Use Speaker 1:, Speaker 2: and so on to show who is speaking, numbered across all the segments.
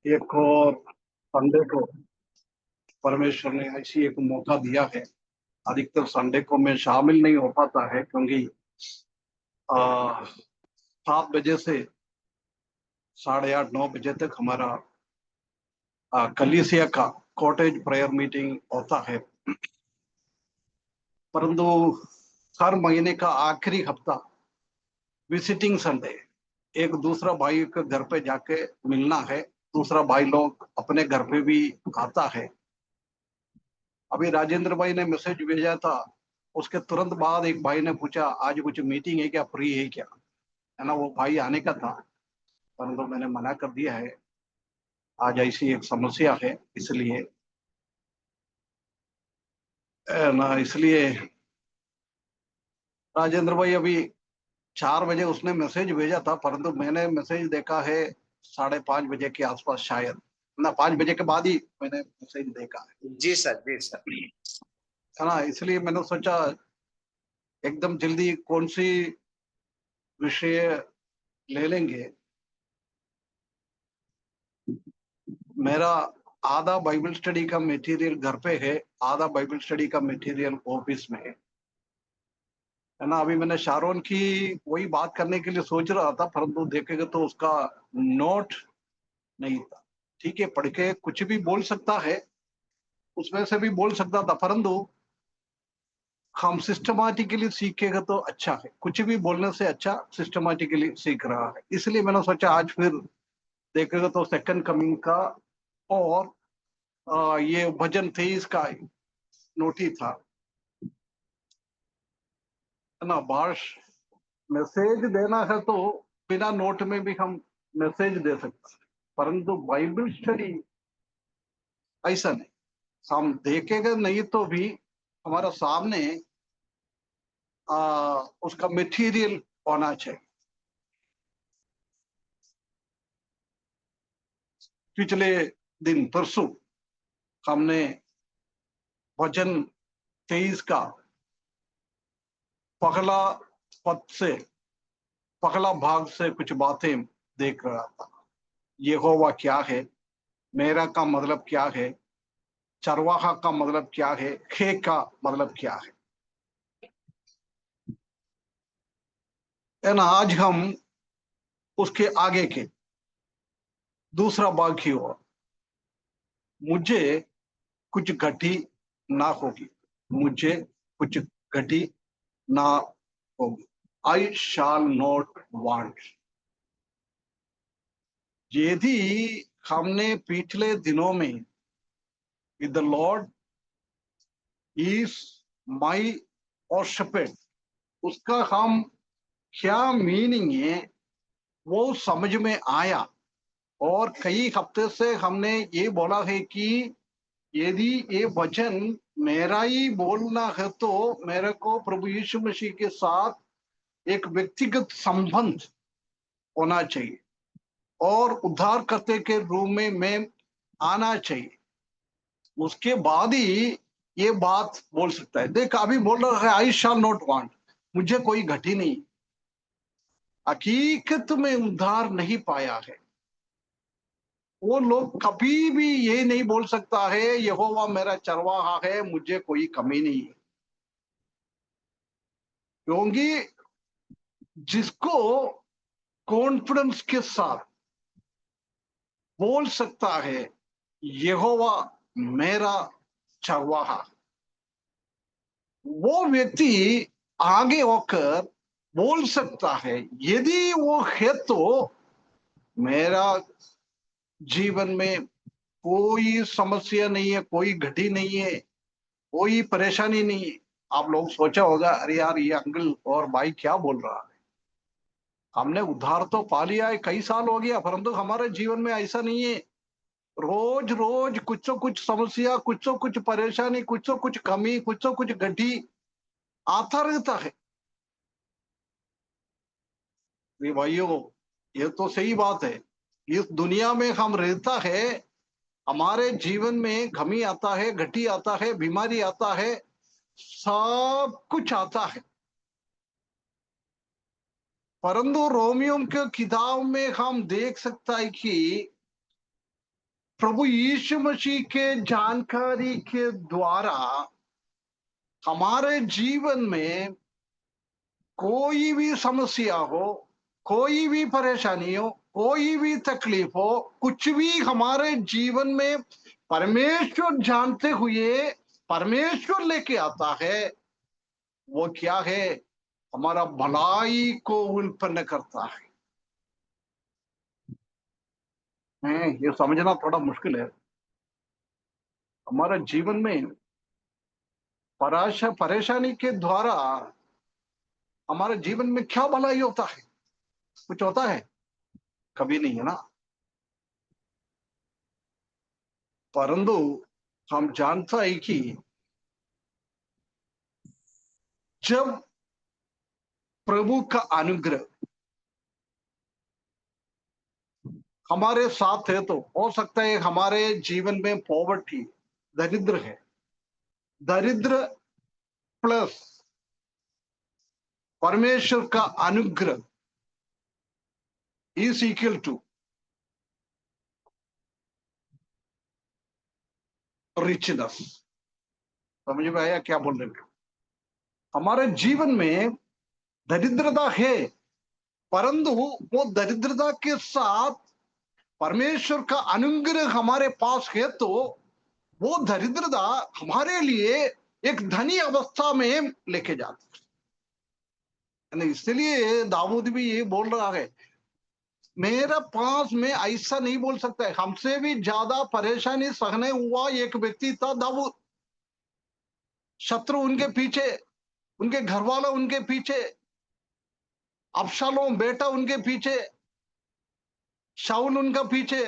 Speaker 1: एक और संडे को परमेश्वर ने ऐसी एक मौका दिया है। अधिकतर संडे को मैं शामिल नहीं हो पाता है क्योंकि 7 बजे से 8:30-9 बजे तक हमारा कलीसिया का कॉटेज प्रेयर मीटिंग होता है। परंतु हर महीने का आखिरी हफ्ता विजिटिंग संडे, एक दूसरा भाई के घर पे जाके मिलना है। दूसरा भाई लोग अपने घर पे भी आता है। अभी राजेंद्र भाई ने मैसेज भेजा था, उसके तुरंत बाद एक भाई ने पूछा आज कुछ मीटिंग है क्या, फ्री है क्या, है ना। वो भाई आने का था परंतु मैंने मना कर दिया है। आज ऐसी एक समस्या है इसलिए, है ना। इसलिए राजेंद्र भाई अभी 4 बजे उसने मैसेज भेजा था परंतु मैंने मैसेज देखा है 5:30 बजे के आसपास, शायद ना 5 बजे के बाद ही मैंने मैसेज देखा है।
Speaker 2: जी सर, जी सर।
Speaker 1: है ना। इसलिए मैंने सोचा एकदम जल्दी कौन सी विषय ले लेंगे। मेरा आधा बाइबल स्टडी का मटेरियल घर पे है, आधा बाइबल स्टडी का मटेरियल ऑफिस में है ना। अभी मैंने शारोन की वही बात करने के लिए सोच रहा था परंतु देखेगा तो उसका नोट नहीं था। ठीक है, पढ़ के कुछ भी बोल सकता है, उसमें से भी बोल सकता था परंतु हम सिस्टमैटिकली सीखेगा तो अच्छा है। कुछ भी बोलने से अच्छा सिस्टमैटिकली सीख रहा है। इसलिए मैंने सोचा आज फिर देखेगा तो सेकंड कमिंग का और ये भजन 23 का नोट ही था, है ना। भाष मैसेज देना है तो बिना नोट में भी हम मैसेज दे सकते हैं परंतु बाइबल स्टडी ऐसा नहीं। हम देखेंगे नहीं तो भी हमारा सामने उसका मटेरियल होना चाहिए। पिछले दिन परसों हमने भजन 23 का पहला पद से, पहला भाग से कुछ बातें देख रहा था। यहोवा क्या है, मेरा का मतलब क्या है, चरवाहा का मतलब क्या है का मतलब क्या है ना। आज हम उसके आगे के दूसरा भाग की ओर, मुझे कुछ घटी ना होगी, मुझे कुछ घटी ना होगी, आई शाल नॉट वांट। यदि हमने पिछले दिनों में विद द लॉर्ड इज माई और shepherd, उसका हम क्या मीनिंग है वो समझ में आया। और कई हफ्ते से हमने ये बोला है कि यदि ये वचन मेरा ही बोलना है तो मेरे को प्रभु यीशु मसीह के साथ एक व्यक्तिगत संबंध होना चाहिए और उद्धारकर्ता के रूप में मैं आना चाहिए। उसके बाद ही ये बात बोल सकता है। देख अभी बोल रहा है आई शैल नॉट वांट, मुझे कोई घटी नहीं। हकीकत में उद्धार नहीं पाया है वो लोग कभी भी ये नहीं बोल सकता है यहोवा मेरा चरवाहा है, मुझे कोई कमी नहीं है। क्योंकि जिसको कॉन्फिडेंस के साथ बोल सकता है यहोवा मेरा चरवाहा, वो व्यक्ति आगे होकर बोल सकता है यदि वो है तो मेरा जीवन में कोई समस्या नहीं है, कोई घटी नहीं है, कोई परेशानी नहीं है। आप लोग सोचा होगा अरे यार ये अंकल और भाई क्या बोल रहा है। हमने उद्धार तो पा लिया है, कई साल हो गया परंतु हमारे जीवन में ऐसा नहीं है। रोज रोज कुछ तो कुछ समस्या, कुछ तो कुछ परेशानी, कुछ तो कुछ कमी, कुछ तो कुछ घटी आता रहता है। ये भाइयों ये तो सही बात है। इस दुनिया में हम रहता है, हमारे जीवन में कमी आता है, घटी आता है, बीमारी आता है, सब कुछ आता है। परंतु रोमियो के किताब में हम देख सकता है कि प्रभु यीशु मसीह के जानकारी के द्वारा हमारे जीवन में कोई भी समस्या हो, कोई भी परेशानी हो, कोई भी तकलीफ हो, कुछ भी हमारे जीवन में परमेश्वर जानते हुए परमेश्वर लेके आता है, वो क्या है? हमारा भलाई को उत्पन्न करता है। ये समझना थोड़ा मुश्किल है। हमारा जीवन में परेशानी के द्वारा हमारे जीवन में क्या भलाई होता है? कुछ होता है? कभी नहीं, है ना? परंतु हम जानता है कि जब प्रभु का अनुग्रह हमारे साथ है, तो हो सकता है हमारे जीवन में पॉवर्टी, दरिद्र है, दरिद्र प्लस परमेश्वर का अनुग्रह इज इक्वल टू रिचनेस। समझ में आया क्या बोल रहे हैं? हमारे जीवन में दरिद्रता है, परंतु वो दरिद्रता के साथ परमेश्वर का अनुग्रह हमारे पास है, तो वो दरिद्रता हमारे लिए एक धनी अवस्था में लेके जाती है। इसलिए दाऊद भी ये बोल रहा है, मेरा पास में ऐसा नहीं बोल सकता है। हमसे भी ज्यादा परेशानी सहने हुआ एक व्यक्ति था दाऊद। शत्रु उनके पीछे, उनके घर वाला उनके पीछे, अबशालोम बेटा उनके पीछे, शाऊल उनका पीछे,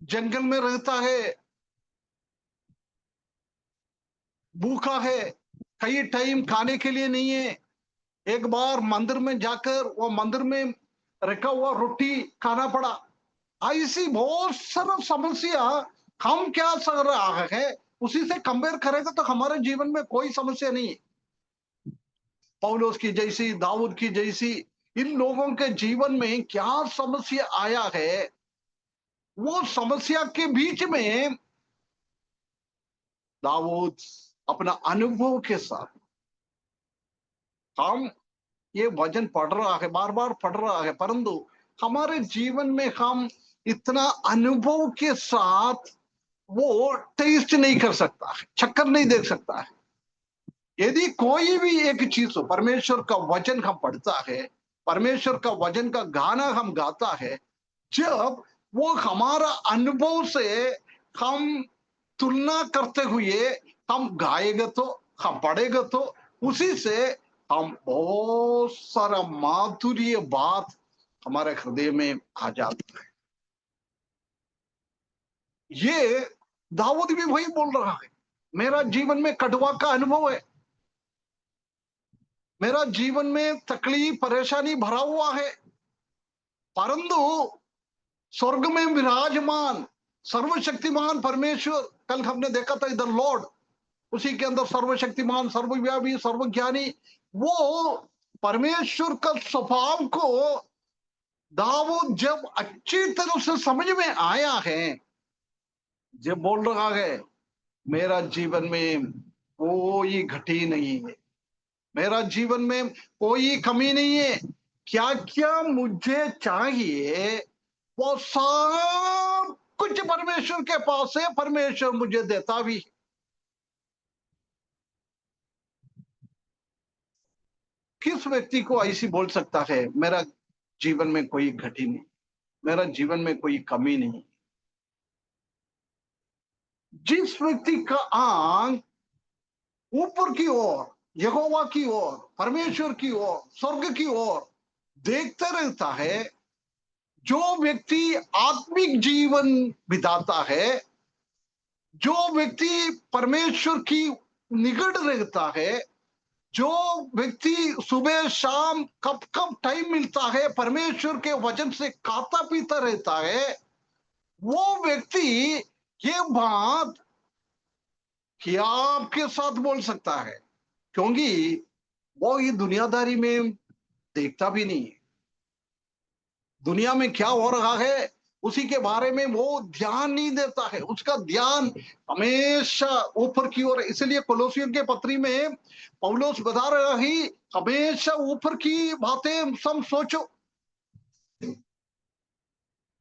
Speaker 1: जंगल में रहता है, भूखा है, कई टाइम खाने के लिए नहीं है। एक बार मंदिर में जाकर वो मंदिर में रखा हुआ रोटी खाना पड़ा। ऐसी बहुत सारा समस्या हम क्या सह रहा है, उसी से कंपेयर करेगा तो हमारे जीवन में कोई समस्या नहीं है। पौलुस की जैसी, दाऊद की जैसी, इन लोगों के जीवन में क्या समस्या आया है, वो समस्या के बीच में दाऊद अपना अनुभव के साथ, हम ये वचन पढ़ रहा है, बार बार पढ़ रहा है, परंतु हमारे जीवन में हम इतना अनुभव के साथ वो टेस्ट नहीं कर सकता है, चक्कर नहीं देख सकता है। यदि कोई भी एक चीज हो, परमेश्वर का वचन हम पढ़ता है, परमेश्वर का वचन का गाना हम गाता है, जब वो हमारा अनुभव से हम तुलना करते हुए हम गाएगा, तो हम पढ़ेगा, तो उसी से हम बहुत सारा माधुर्य बात हमारे हृदय में आ जाता है। ये दाऊद भी वही बोल रहा है, मेरा जीवन में कटवा का अनुभव है, मेरा जीवन में तकलीफ परेशानी भरा हुआ है, परंतु स्वर्ग में विराजमान सर्वशक्तिमान परमेश्वर, कल हमने देखा था इधर लॉर्ड, उसी के अंदर सर्वशक्तिमान, सर्वव्यापी, सर्वज्ञानी, वो परमेश्वर का स्वभाव को दाऊद जब अच्छी तरह से समझ में आया है, जब बोल रहा है मेरा जीवन में कोई घटी नहीं है, मेरा जीवन में कोई कमी नहीं है, क्या क्या मुझे चाहिए वो सब कुछ परमेश्वर के पास है, परमेश्वर मुझे देता भी है। किस व्यक्ति को ऐसी बोल सकता है मेरा जीवन में कोई घटी नहीं, मेरा जीवन में कोई कमी नहीं? जिस व्यक्ति का आंख ऊपर की ओर, यहोवा की ओर, परमेश्वर की ओर, स्वर्ग की ओर देखते रहता है, जो व्यक्ति आत्मिक जीवन बिताता है, जो व्यक्ति परमेश्वर की निकट रहता है, जो व्यक्ति सुबह शाम कब कब टाइम मिलता है परमेश्वर के वचन से खाता पीता रहता है, वो व्यक्ति ये बात क्या आपके साथ बोल सकता है? क्योंकि वो ये दुनियादारी में देखता भी नहीं है। दुनिया में क्या हो रहा है उसी के बारे में वो ध्यान नहीं देता है, उसका ध्यान हमेशा ऊपर की ओर। इसलिए कोलोसियों के पत्री में पौलुस बता रहा है, हमेशा ऊपर की बातें सब सोचो।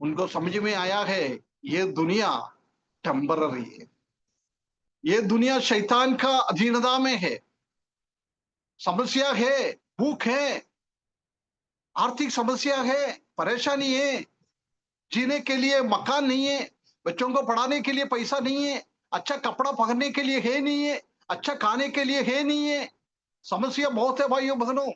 Speaker 1: उनको समझ में आया है ये दुनिया टेम्पररी है, ये दुनिया शैतान का अधीनता में है। समस्या है, भूख है, आर्थिक समस्या है, परेशानी है, जीने के लिए मकान नहीं है, बच्चों को पढ़ाने के लिए पैसा नहीं है, अच्छा कपड़ा पहनने के लिए है नहीं है, अच्छा खाने के लिए है नहीं है। समस्या बहुत है भाइयों बहनों,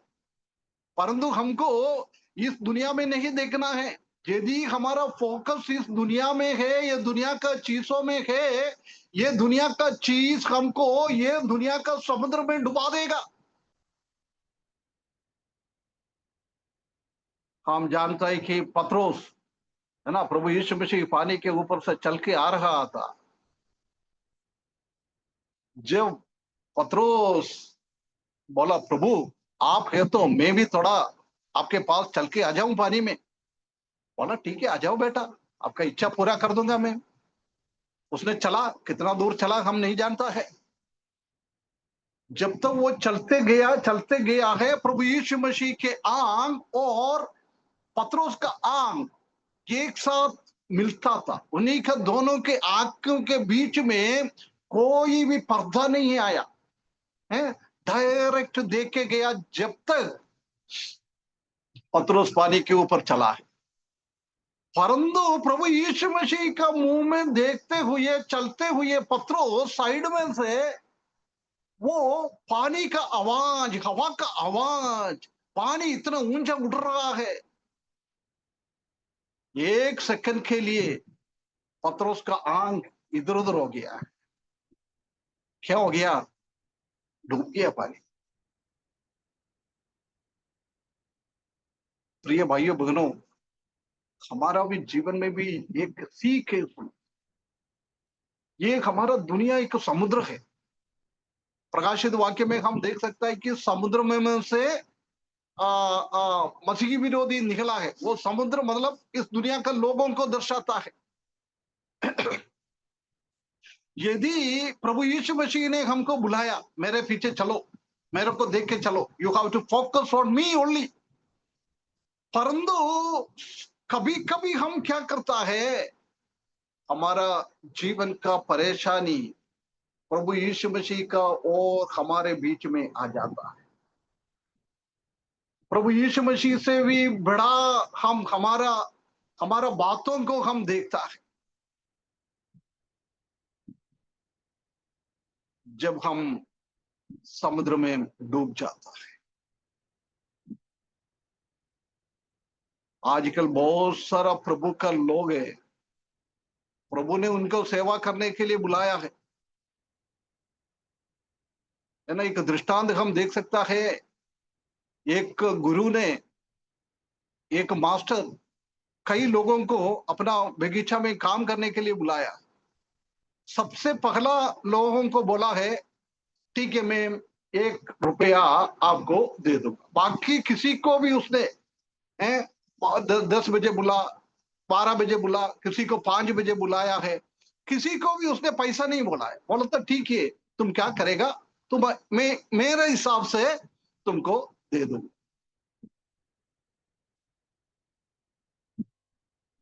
Speaker 1: परंतु हमको इस दुनिया में नहीं देखना है। यदि हमारा फोकस इस दुनिया में है, ये दुनिया का चीजों में है, ये दुनिया का चीज हमको ये दुनिया का समुद्र में डुबा देगा। हम जानते हैं कि पत्रोस है ना, प्रभु यीशु मसीह पानी के ऊपर से चल के आ रहा था। जब पत्रोस बोला, प्रभु आप है तो मैं भी थोड़ा आपके पास चल के आ जाऊं पानी में। बोला ठीक है, आ जाओ बेटा, आपका इच्छा पूरा कर दूंगा मैं। उसने चला, कितना दूर चला हम नहीं जानता है। जब तक वो चलते गया है, प्रभु यीशु मसीह के आंग और पत्रोस का आंग एक साथ मिलता था। उन्हीं का दोनों के आंखों के बीच में कोई भी पर्दा नहीं आया है, डायरेक्ट देख के गया। जब तक पत्रोस पानी के ऊपर चला है, परंतु प्रभु यीशु मसीह का मुंह में देखते हुए चलते हुए पत्रोस साइड में से वो पानी का आवाज, हवा का आवाज, पानी इतना ऊंचा उड़ रहा है। एक सेकंड के लिए पत्रोस का आंख इधर उधर हो गया। क्या हो गया? डूब गया पानी। प्रिय भाइयों बहनों, हमारा भी जीवन में भी एक सीख है उसमें। ये हमारा दुनिया एक समुद्र है। प्रकाशित वाक्य में हम देख सकते हैं कि समुद्र में से मसीही विरोधी निकला है। वो समुद्र मतलब इस दुनिया का लोगों को दर्शाता है। यदि प्रभु यीशु मसीह ने हमको बुलाया, मेरे पीछे चलो, मेरे को देख के चलो, you have to focus on me only, परंतु कभी कभी हम क्या करता है, हमारा जीवन का परेशानी प्रभु यीशु मसीह का और हमारे बीच में आ जाता है। प्रभु यीशु मसीह से भी बड़ा हम हमारा हमारा बातों को हम देखता है। जब हम समुद्र में डूब जाता है। आजकल बहुत सारा प्रभु का लोग है, प्रभु ने उनको सेवा करने के लिए बुलाया है ना। एक दृष्टांत हम देख सकता है। एक गुरु ने, एक मास्टर कई लोगों को अपना बगीचा में काम करने के लिए बुलाया। सबसे पहला लोगों को बोला है, ठीक है मैं 1 रुपया आपको दे दूंगा। बाकी किसी को भी उसने 10 बजे बुला, 12 बजे बुला, किसी को 5 बजे बुलाया है, किसी को भी उसने पैसा नहीं बोला है। बोला तो ठीक है, तुम क्या करेगा, तुम मैं मेरे हिसाब से तुमको दे दूंगा।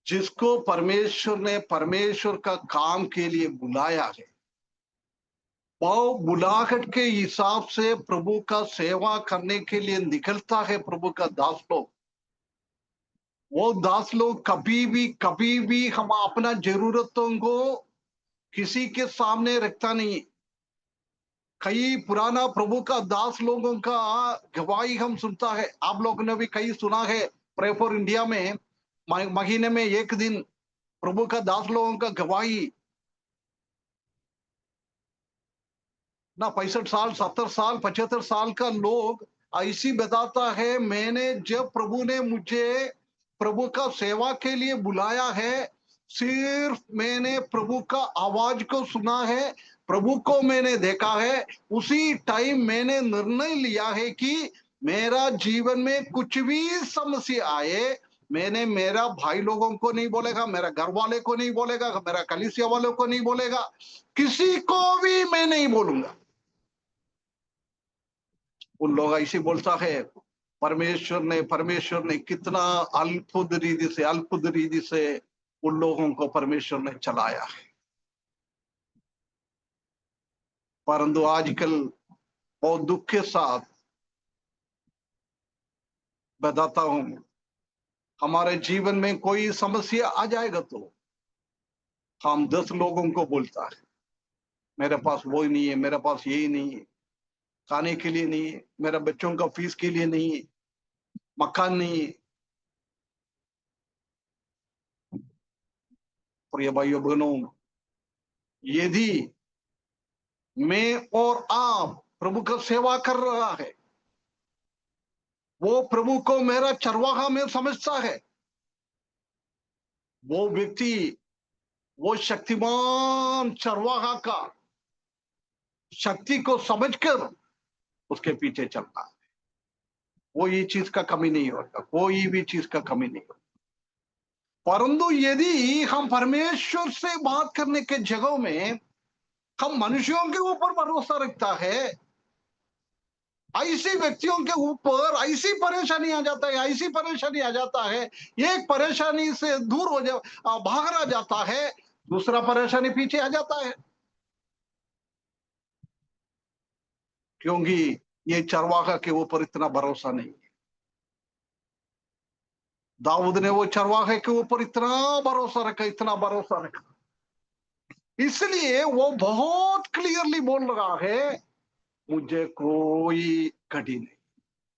Speaker 1: जिसको परमेश्वर ने परमेश्वर का काम के लिए बुलाया है, वो बुलाहट के हिसाब से प्रभु का सेवा करने के लिए निकलता है। प्रभु का दास लोग, वो दास लोग कभी भी हम अपना जरूरतों को किसी के सामने रखता नहीं। कई पुराना प्रभु का दास लोगों का गवाही हम सुनता है। आप लोगों ने भी कई सुना है। प्रे फॉर इंडिया में महीने में एक दिन प्रभु का दास लोगों का गवाही ना, 65 साल, 70 साल, 75 साल का लोग ऐसी बताता है, मैंने जब प्रभु ने मुझे प्रभु का सेवा के लिए बुलाया है, सिर्फ मैंने प्रभु का आवाज को सुना है, प्रभु को मैंने देखा है। उसी टाइम मैंने निर्णय लिया है कि मेरा जीवन में कुछ भी समस्या आए, मैंने मेरा भाई लोगों को नहीं बोलेगा, मेरा घर वाले को नहीं बोलेगा, मेरा कलीसिया वालों को नहीं बोलेगा, किसी को भी मैं नहीं बोलूंगा। उन लोग ऐसे बोलता है परमेश्वर ने कितना अल्पुद रीति से उन लोगों को परमेश्वर ने चलाया है। परंतु आजकल बहुत दुख के साथ बताता हूं, हमारे जीवन में कोई समस्या आ जाएगा तो हम 10 लोगों को बोलता है, मेरे पास वो ही नहीं है, मेरे पास यही नहीं है, खाने के लिए नहीं है, मेरा बच्चों का फीस के लिए नहीं है, मकान नहीं है। प्रिय भाइयों बहनों, यदि मैं और आप प्रभु का सेवा कर रहा है, वो प्रभु को मेरा चरवाहा में समझता है, वो व्यक्ति वो शक्तिमान चरवाहा का शक्ति को समझकर उसके पीछे चलता है। कोई चीज का कमी नहीं होता, कोई भी चीज का कमी नहीं होता। परंतु यदि हम परमेश्वर से बात करने के जगह में हम मनुष्यों के ऊपर भरोसा रखता है, ऐसे व्यक्तियों के ऊपर ऐसी परेशानी आ जाता है, ऐसी परेशानी आ जाता है, एक परेशानी से दूर हो जा भागना जाता है, दूसरा परेशानी पीछे आ जाता है, क्योंकि ये चरवाहा के ऊपर इतना भरोसा नहीं है। दाऊद ने वो चरवाहे के ऊपर इतना भरोसा रखा, इतना भरोसा रखा, इसलिए वो बहुत क्लियरली बोल रहा है, मुझे कोई कड़ी नहीं,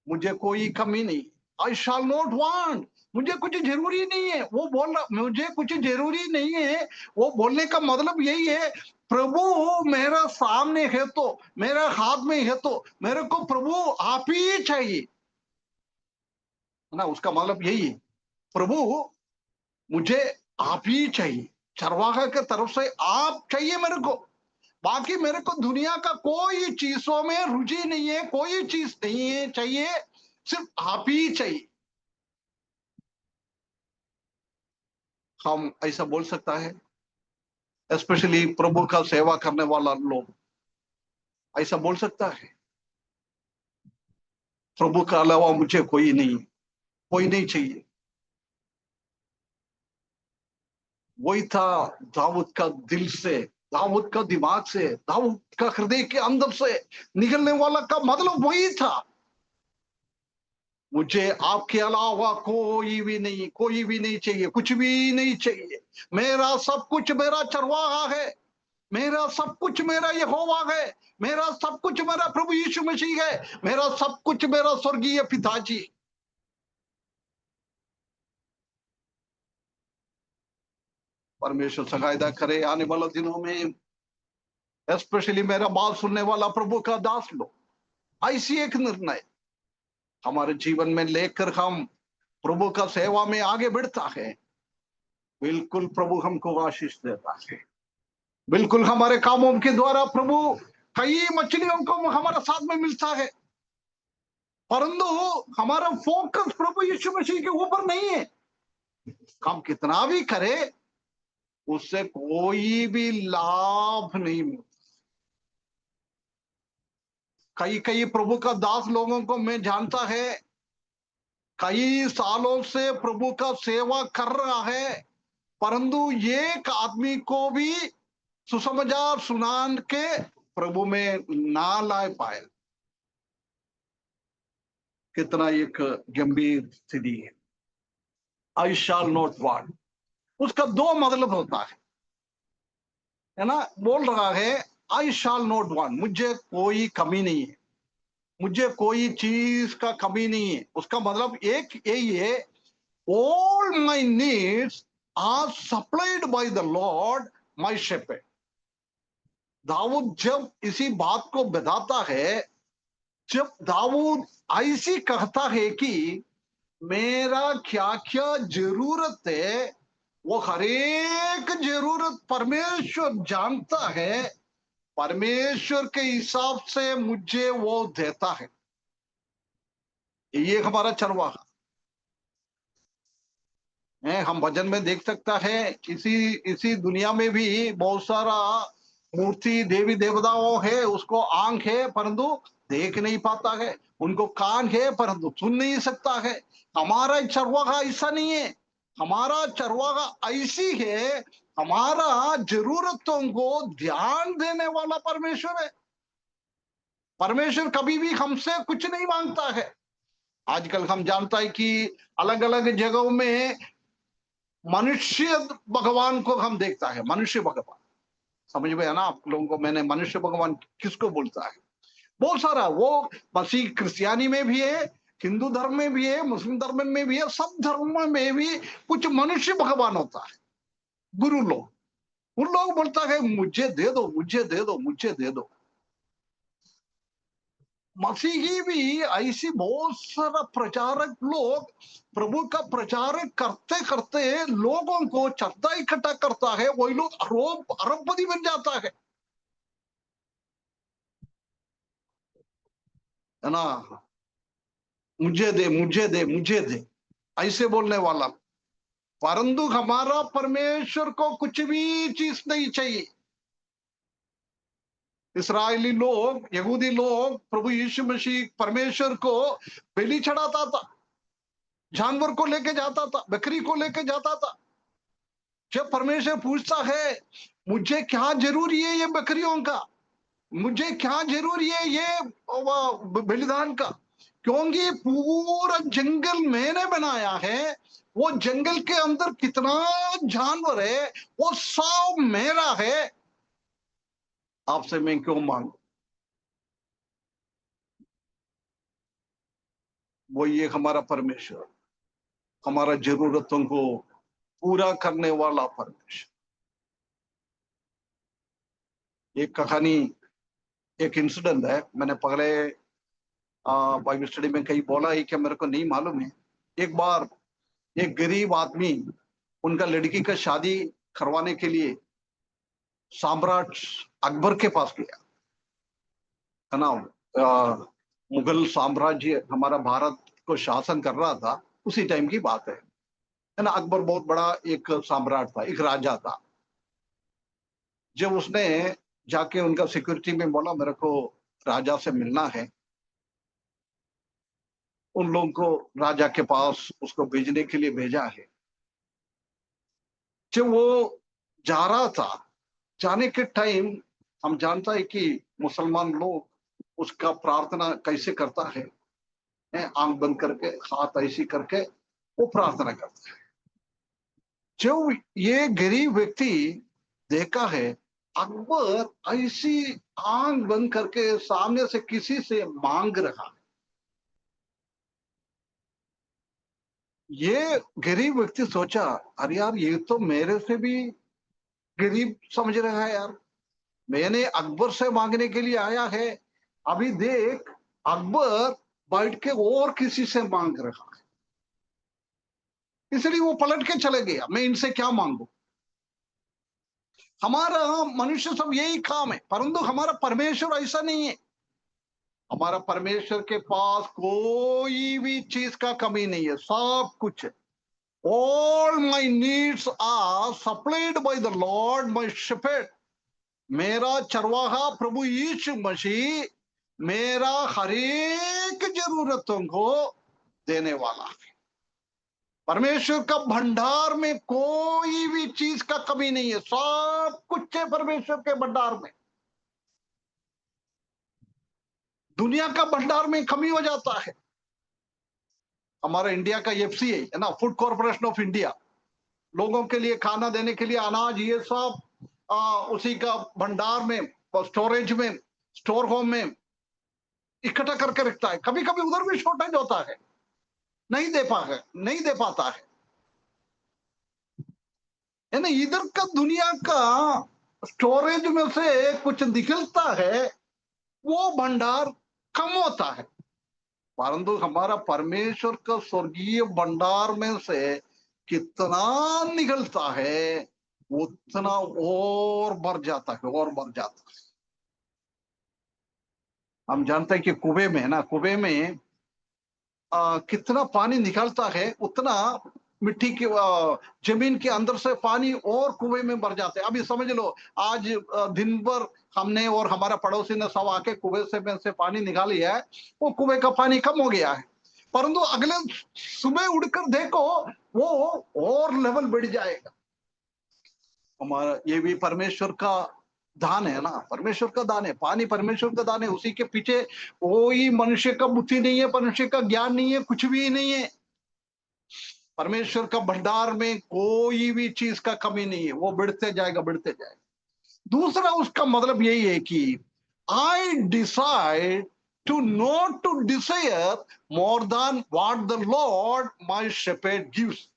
Speaker 1: मुझे कोई कमी नहीं, आई शॉल नॉट वांट, मुझे कुछ जरूरी नहीं है। वो बोल रहा मुझे कुछ जरूरी नहीं है, वो बोलने का मतलब यही है, प्रभु मेरा सामने है तो, मेरा हाथ में है तो मेरे को प्रभु आप ही चाहिए, है ना। उसका मतलब यही है, प्रभु मुझे आप ही चाहिए, चरवाहा के तरफ से आप चाहिए मेरे को, बाकी मेरे को दुनिया का कोई चीजों में रुचि नहीं है, कोई चीज नहीं है चाहिए, सिर्फ आप ही चाहिए। हम ऐसा बोल सकता है, स्पेशली प्रभु का सेवा करने वाला लोग ऐसा बोल सकता है, प्रभु का अलावा मुझे कोई नहीं, कोई नहीं चाहिए। वही था दाऊद का दिल से, दाऊद का दिमाग से, दाऊद का हृदय के अंदर से निकलने वाला का मतलब वही था, मुझे आपके अलावा कोई भी नहीं, कोई भी नहीं चाहिए, कुछ भी नहीं चाहिए, मेरा सब कुछ मेरा चरवाहा है, मेरा सब कुछ मेरा यहोवा है, मेरा सब कुछ मेरा प्रभु यीशु मसीह है, मेरा सब कुछ मेरा स्वर्गीय पिताजी। परमेश्वर सहायता करे आने वाले दिनों में, स्पेशली मेरा बात सुनने वाला प्रभु का दास लोग ऐसी एक निर्णय हमारे जीवन में लेकर हम प्रभु का सेवा में आगे बढ़ता है, बिल्कुल प्रभु हमको आशीष देता है। बिल्कुल हमारे कामों के द्वारा प्रभु कई मछलियों को हमारे साथ में मिलता है, परंतु हमारा फोकस प्रभु यीशु मसीह के ऊपर नहीं है। हम कितना भी करें उससे कोई भी लाभ नहीं मिलता। कई कई प्रभु का दास लोगों को मैं जानता है, कई सालों से प्रभु का सेवा कर रहा है, परंतु एक आदमी को भी सुसमाचार सुनान के प्रभु में ना ला पाए। कितना एक गंभीर स्थिति है। आई शॉल नॉट वांट, उसका दो मतलब होता है ना। बोल रहा है आई शॉल नॉट वांट, मुझे कोई कमी नहीं है, मुझे कोई चीज का कमी नहीं है। उसका मतलब एक यही है, all my needs are supplied by the Lord my shepherd. Daud जब इसी बात को बताता है, जब दाऊद ऐसी कहता है कि मेरा क्या क्या जरूरत है, वो हर एक जरूरत परमेश्वर जानता है, परमेश्वर के हिसाब से मुझे वो देता है। ये हमारा चरवाहा, हम भजन में देख सकता है, इसी इसी दुनिया में भी बहुत सारा मूर्ति देवी देवताओं है, उसको आंख है परंतु देख नहीं पाता है, उनको कान है परंतु सुन नहीं सकता है। हमारा चरवाहा ऐसा नहीं है, हमारा चरवाहा ऐसी है, हमारा जरूरतों को ध्यान देने वाला परमेश्वर है। परमेश्वर कभी भी हमसे कुछ नहीं मांगता है। आजकल हम जानता है कि अलग अलग जगहों में मनुष्य भगवान को हम देखता है, मनुष्य भगवान, समझ में है ना आप लोगों को? मैंने मनुष्य भगवान किसको बोलता है? बहुत सारा वो मसीह क्रिश्चियानी में भी है, हिंदू धर्म में भी है, मुस्लिम धर्म में भी है, सब धर्म में भी कुछ मनुष्य भगवान होता है। गुरु लोग, उन लोग बोलता है मुझे दे दो, मुझे दे दो, मुझे दे दो। मसीही भी ऐसी बहुत सारा प्रचारक लोग प्रभु का प्रचार करते करते लोगों को चंदा इकट्ठा करता है, वही लोग अरबपति बन जाता है ना? मुझे दे, मुझे दे, मुझे दे, ऐसे बोलने वाला। परंतु हमारा परमेश्वर को कुछ भी चीज नहीं चाहिए। इसराइली लोग, यहूदी लोग प्रभु यीशु मसीह परमेश्वर को बलि चढ़ाता था, जानवर को लेके जाता था, बकरी को लेके जाता था। जब परमेश्वर पूछता है मुझे क्या जरूरी है ये बकरियों का, मुझे क्या जरूरी है ये बलिदान का, क्योंकि पूरा जंगल मैंने बनाया है, वो जंगल के अंदर कितना जानवर है वो सब मेरा है, आपसे मैं क्यों मांगू? वो ये हमारा परमेश्वर, हमारा जरूरतों को पूरा करने वाला परमेश्वर। एक कहानी, एक इंसिडेंट है, मैंने पहले बाइबल स्टडी में कहीं बोला है कि मेरे को नहीं मालूम है। एक बार एक गरीब आदमी उनका लड़की का शादी करवाने के लिए सम्राट अकबर के पास गया, है ना? मुगल साम्राज्य हमारा भारत को शासन कर रहा था, उसी टाइम की बात है ना? अकबर बहुत बड़ा एक सम्राट था, एक राजा था। जब उसने जाके उनका सिक्योरिटी में बोला मेरे को राजा से मिलना है, उन लोगों को राजा के पास उसको भेजने के लिए भेजा है। जब वो जा रहा था, जाने के टाइम हम जानता है कि मुसलमान लोग उसका प्रार्थना कैसे करता है, आंख बंद करके हाथ ऐसी करके वो प्रार्थना करता है। जो ये गरीब व्यक्ति देखा है अकबर ऐसी आंख बंद करके सामने से किसी से मांग रहा है, ये गरीब व्यक्ति सोचा अरे यार ये तो मेरे से भी गरीब समझ रहा है यार, मैंने अकबर से मांगने के लिए आया है, अभी देख अकबर बैठ के और किसी से मांग रहा है, इसलिए वो पलट के चले गया, मैं इनसे क्या मांगू? हमारा मनुष्य सब यही काम है, परंतु हमारा परमेश्वर ऐसा नहीं है। हमारा परमेश्वर के पास कोई भी चीज का कमी नहीं है, सब कुछ है। All my needs are supplied by the Lord my shepherd. मेरा चरवाहा प्रभु यीशु मसीह मेरा हर एक जरूरतों को देने वाला है। परमेश्वर का भंडार में कोई भी चीज का कमी नहीं है, सब कुछ है परमेश्वर के भंडार में। दुनिया का भंडार में कमी हो जाता है। हमारा इंडिया का एफसीआई है ना, फूड कॉर्पोरेशन ऑफ इंडिया, लोगों के लिए खाना देने के लिए अनाज ये सब उसी का भंडार में, स्टोरेज में, स्टोर होम में इकट्ठा करके रखता है। कभी कभी उधर भी शॉर्टेज होता है, नहीं दे पाता है ना? इधर का दुनिया का स्टोरेज में से कुछ निकलता है, वो भंडार कम होता है, परंतु हमारा परमेश्वर का स्वर्गीय भंडार में से कितना निकलता है उतना और बढ़ जाता है, और बढ़ जाता है। हम जानते हैं कि कुएं में है ना, कुएं में कितना पानी निकलता है उतना मिट्टी की जमीन के अंदर से पानी और कुएं में भर जाते हैं। अभी समझ लो, आज दिन भर हमने और हमारा पड़ोसी ने सब आके कुएं से में से पानी निकाली है, वो कुएं का पानी कम हो गया है, परंतु अगले सुबह उड़कर देखो वो और लेवल बढ़ जाएगा। हमारा ये भी परमेश्वर का दान है ना, परमेश्वर का दान है, पानी परमेश्वर का दान है। उसी के पीछे कोई मनुष्य का बुद्धि नहीं है, मनुष्य का ज्ञान नहीं है, कुछ भी नहीं है। परमेश्वर का भंडार में कोई भी चीज का कमी नहीं है, वो बढ़ते जाएगा, बढ़ते जाएगा। दूसरा उसका मतलब यही है कि I decide to not to desire more than what the Lord my shepherd gives.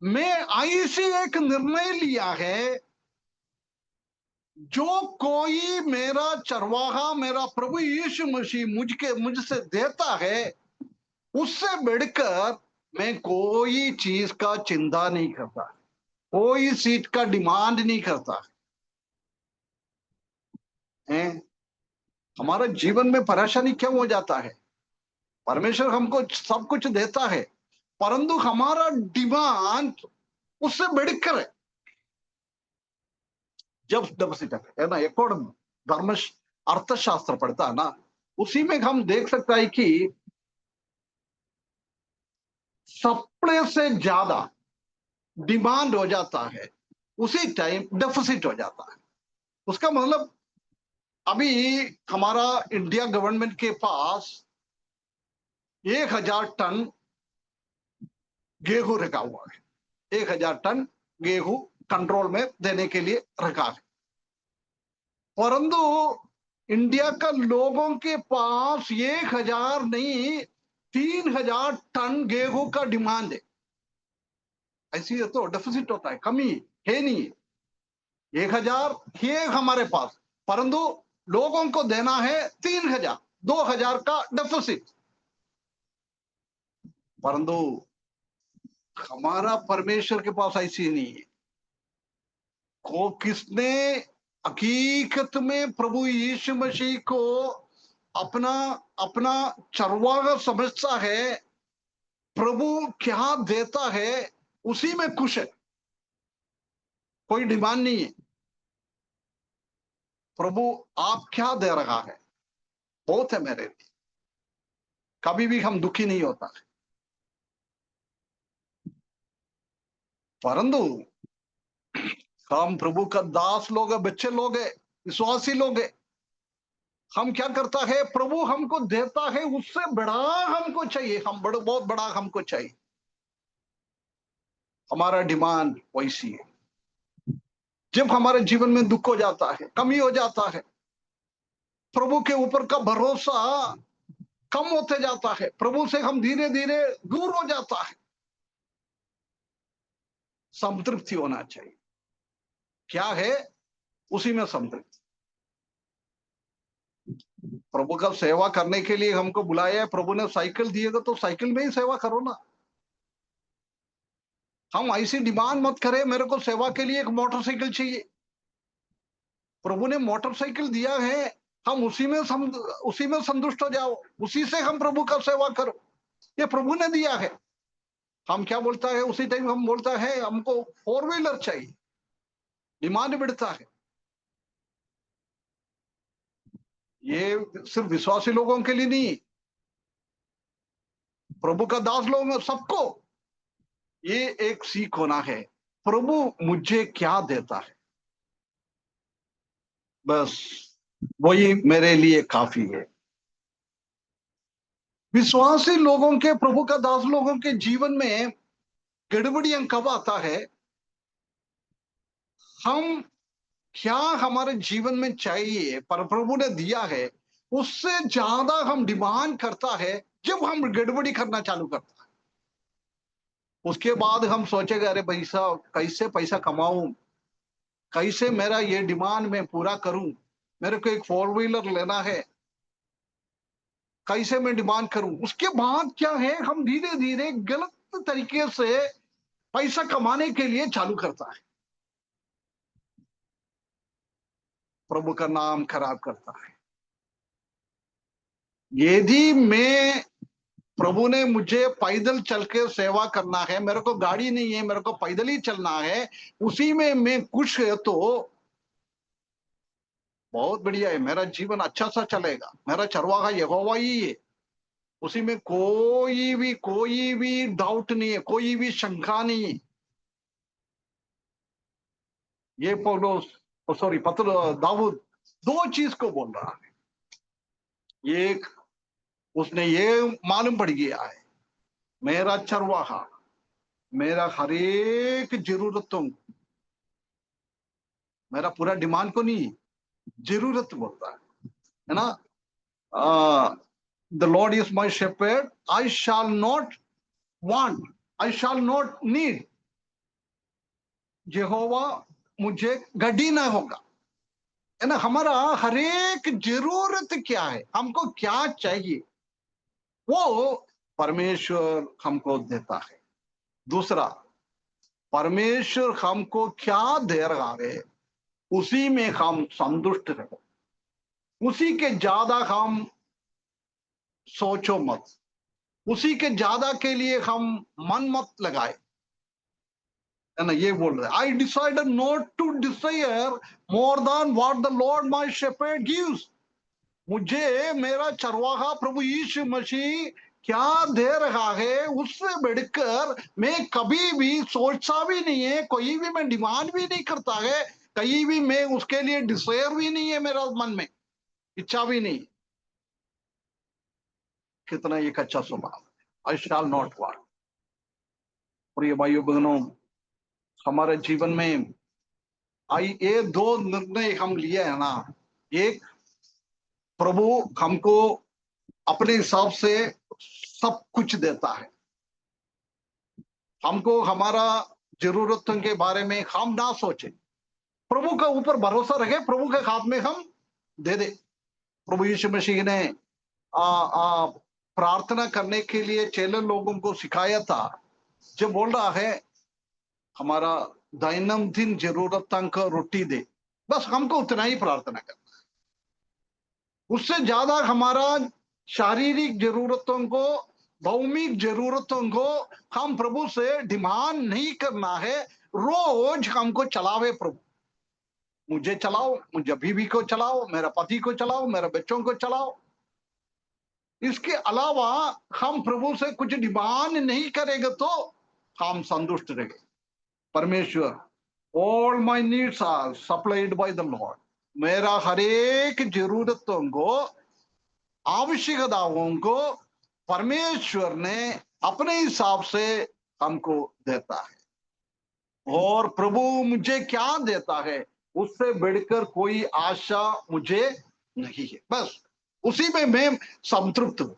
Speaker 1: मैं ऐसी एक निर्णय लिया है, जो कोई मेरा चरवाहा मेरा प्रभु यीशु मसीह मुझसे देता है, उससे बढ़कर मैं कोई चीज का चिंता नहीं करता, कोई सीट का डिमांड नहीं करता है। हमारा जीवन में परेशानी क्यों हो जाता है? परमेश्वर हमको सब कुछ देता है, परंतु हमारा डिमांड उससे बढ़कर है। जब डेफिसिट है ना, इकोनॉमी धर्म अर्थशास्त्र पढ़ता है ना, उसी में हम देख सकता है कि सप्लाई से ज्यादा डिमांड हो जाता है, उसी टाइम डेफिसिट हो जाता है। उसका मतलब अभी हमारा इंडिया गवर्नमेंट के पास 1,000 टन गेहूं रखा हुआ है, 1,000 टन गेहूं कंट्रोल में देने के लिए रखा है, परंतु इंडिया का लोगों के पास 1,000 नहीं, 3,000 टन गेहूं का डिमांड है। ऐसी है तो डेफिसिट होता है, कमी है नहीं। 1,000 है हमारे पास, परंतु लोगों को देना है 3,000, 2,000 का डेफिसिट। परंतु हमारा परमेश्वर के पास ऐसी नहीं है। को किसने हकीकत में प्रभु यीशु मसीह को अपना अपना चरवाहा समझता है, प्रभु क्या देता है उसी में खुश है, कोई डिमांड नहीं है। प्रभु आप क्या दे रहा है बहुत है मेरे लिए, कभी भी हम दुखी नहीं होता है। परंतु हम प्रभु का दास लोग है, बच्चे लोग है, विश्वासी लोग है, हम क्या करता है, प्रभु हमको देता है, उससे बड़ा हमको चाहिए, हम बहुत बड़ा हमको चाहिए। हमारा डिमांड वैसी है। जब हमारे जीवन में दुख हो जाता है, कमी हो जाता है, प्रभु के ऊपर का भरोसा कम होते जाता है, प्रभु से हम धीरे धीरे दूर हो जाता है, संतृप्ति होना चाहिए। क्या है उसी में संतृप्ति। प्रभु का सेवा करने के लिए हमको बुलाया है, प्रभु ने साइकिल दिएगा तो साइकिल में ही सेवा करो ना। हम ऐसी डिमांड मत करें मेरे को सेवा के लिए एक मोटरसाइकिल चाहिए। प्रभु ने मोटरसाइकिल दिया है, हम उसी में संतुष्ट हो जाओ, उसी से हम प्रभु का सेवा करो, ये प्रभु ने दिया है। हम क्या बोलता है उसी टाइम हम बोलता है हमको 4 व्हीलर चाहिए, डिमांड बढ़ता है। ये सिर्फ विश्वासी लोगों के लिए नहीं, प्रभु का दास लोगों सबको ये एक सीख होना है, प्रभु मुझे क्या देता है, बस वही मेरे लिए काफी है। विश्वासी लोगों के, प्रभु का दास लोगों के जीवन में गड़बड़ियां कब आता है, हम क्या हमारे जीवन में चाहिए पर प्रभु ने दिया है, उससे ज्यादा हम डिमांड करता है, जब हम गड़बड़ी करना चालू करता है। उसके बाद हम सोचेगा अरे पैसा कैसे पैसा कमाऊं, कैसे मेरा ये डिमांड मैं पूरा करूं, मेरे को एक 4 व्हीलर लेना है, कैसे मैं डिमांड करूं। उसके बाद क्या है, हम धीरे धीरे गलत तरीके से पैसा कमाने के लिए चालू करता है, प्रभु का नाम खराब करता है। यदि मैं प्रभु ने मुझे पैदल चल के सेवा करना है, मेरे को गाड़ी नहीं है, मेरे को पैदल ही चलना है, उसी में मैं खुश है तो बहुत बढ़िया है, मेरा जीवन अच्छा सा चलेगा। मेरा चरवाहा यहोवा ही है, उसी में कोई भी डाउट नहीं है, कोई भी शंका नहीं है। ये पौलुस, सॉरी पत्र दाऊद दो चीज को बोल रहा है। एक, उसने ये मालूम पड़ गया है, मेरा चरवाहा मेरा हर एक जरूरतों, मेरा पूरा डिमांड को नहीं, जरूरत बोलता है ना। The Lord is my shepherd, I shall not want, I shall not need. यहोवा मुझे घटी ना होगा, है ना। हमारा हर एक जरूरत क्या है, हमको क्या चाहिए, वो परमेश्वर हमको देता है। दूसरा, परमेश्वर हमको क्या दे रहा है उसी में हम संतुष्ट रहो, उसी के ज्यादा हम सोचो मत, उसी के ज्यादा के लिए हम मन मत लगाए, है ना। ये बोल रहे, I decided not to desire more than what the Lord my shepherd gives. मुझे मेरा चरवाहा प्रभु यीशु मसीह क्या दे रहा है उससे बढ़कर मैं कभी भी सोचता भी नहीं है, कोई भी मैं डिमांड भी नहीं करता है, कहीं भी मैं उसके लिए डिजायर भी नहीं है, मेरा मन में इच्छा भी नहीं। कितना एक अच्छा स्वभाव, आई शैल नॉट वांट। प्रिय भाइयों बहनों, हमारे जीवन में आई ये दो निर्णय हम लिए है ना। एक, प्रभु हमको अपने हिसाब से सब कुछ देता है, हमको हमारा जरूरतों के बारे में हम ना सोचे, प्रभु के ऊपर भरोसा रखे, प्रभु के हाथ में हम दे दे। प्रभु यीशु मसीह ने प्रार्थना करने के लिए चेले लोगों को सिखाया था, जब बोल रहा है हमारा दैनंदिन जरूरतों का रोटी दे, बस हमको उतना ही प्रार्थना करना है। उससे ज्यादा हमारा शारीरिक जरूरतों को, भौमिक जरूरतों को हम प्रभु से डिमांड नहीं करना है। रोज हमको चलावे प्रभु, मुझे चलाओ, मुझे बीवी को चलाओ, मेरा पति को चलाओ, मेरे बच्चों को चलाओ। इसके अलावा हम प्रभु से कुछ डिमांड नहीं करेंगे तो हम संतुष्ट रहेंगे। परमेश्वर, all my needs are supplied by the Lord, मेरा हर एक जरूरतों को, आवश्यकताओं को परमेश्वर ने अपने हिसाब से हमको देता है। और प्रभु मुझे क्या देता है उससे बढ़कर कोई आशा मुझे नहीं है, बस उसी में मैं संतृप्त हूं।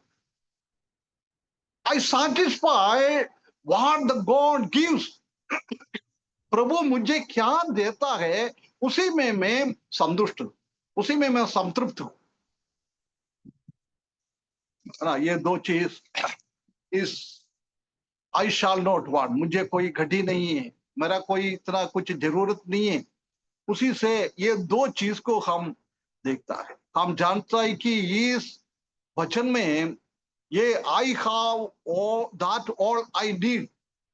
Speaker 1: I satisfy what the god gives. प्रभु मुझे क्या देता है उसी में मैं संतुष्ट हूं, उसी में मैं संतृप्त हूं, है ना। ये दो चीज, इस आई शैल नॉट वांट, मुझे कोई घटी नहीं है, मेरा कोई इतना कुछ जरूरत नहीं है, उसी से ये दो चीज को हम देखता है। हम जानता है कि इस वचन में ये आई have all that all I need,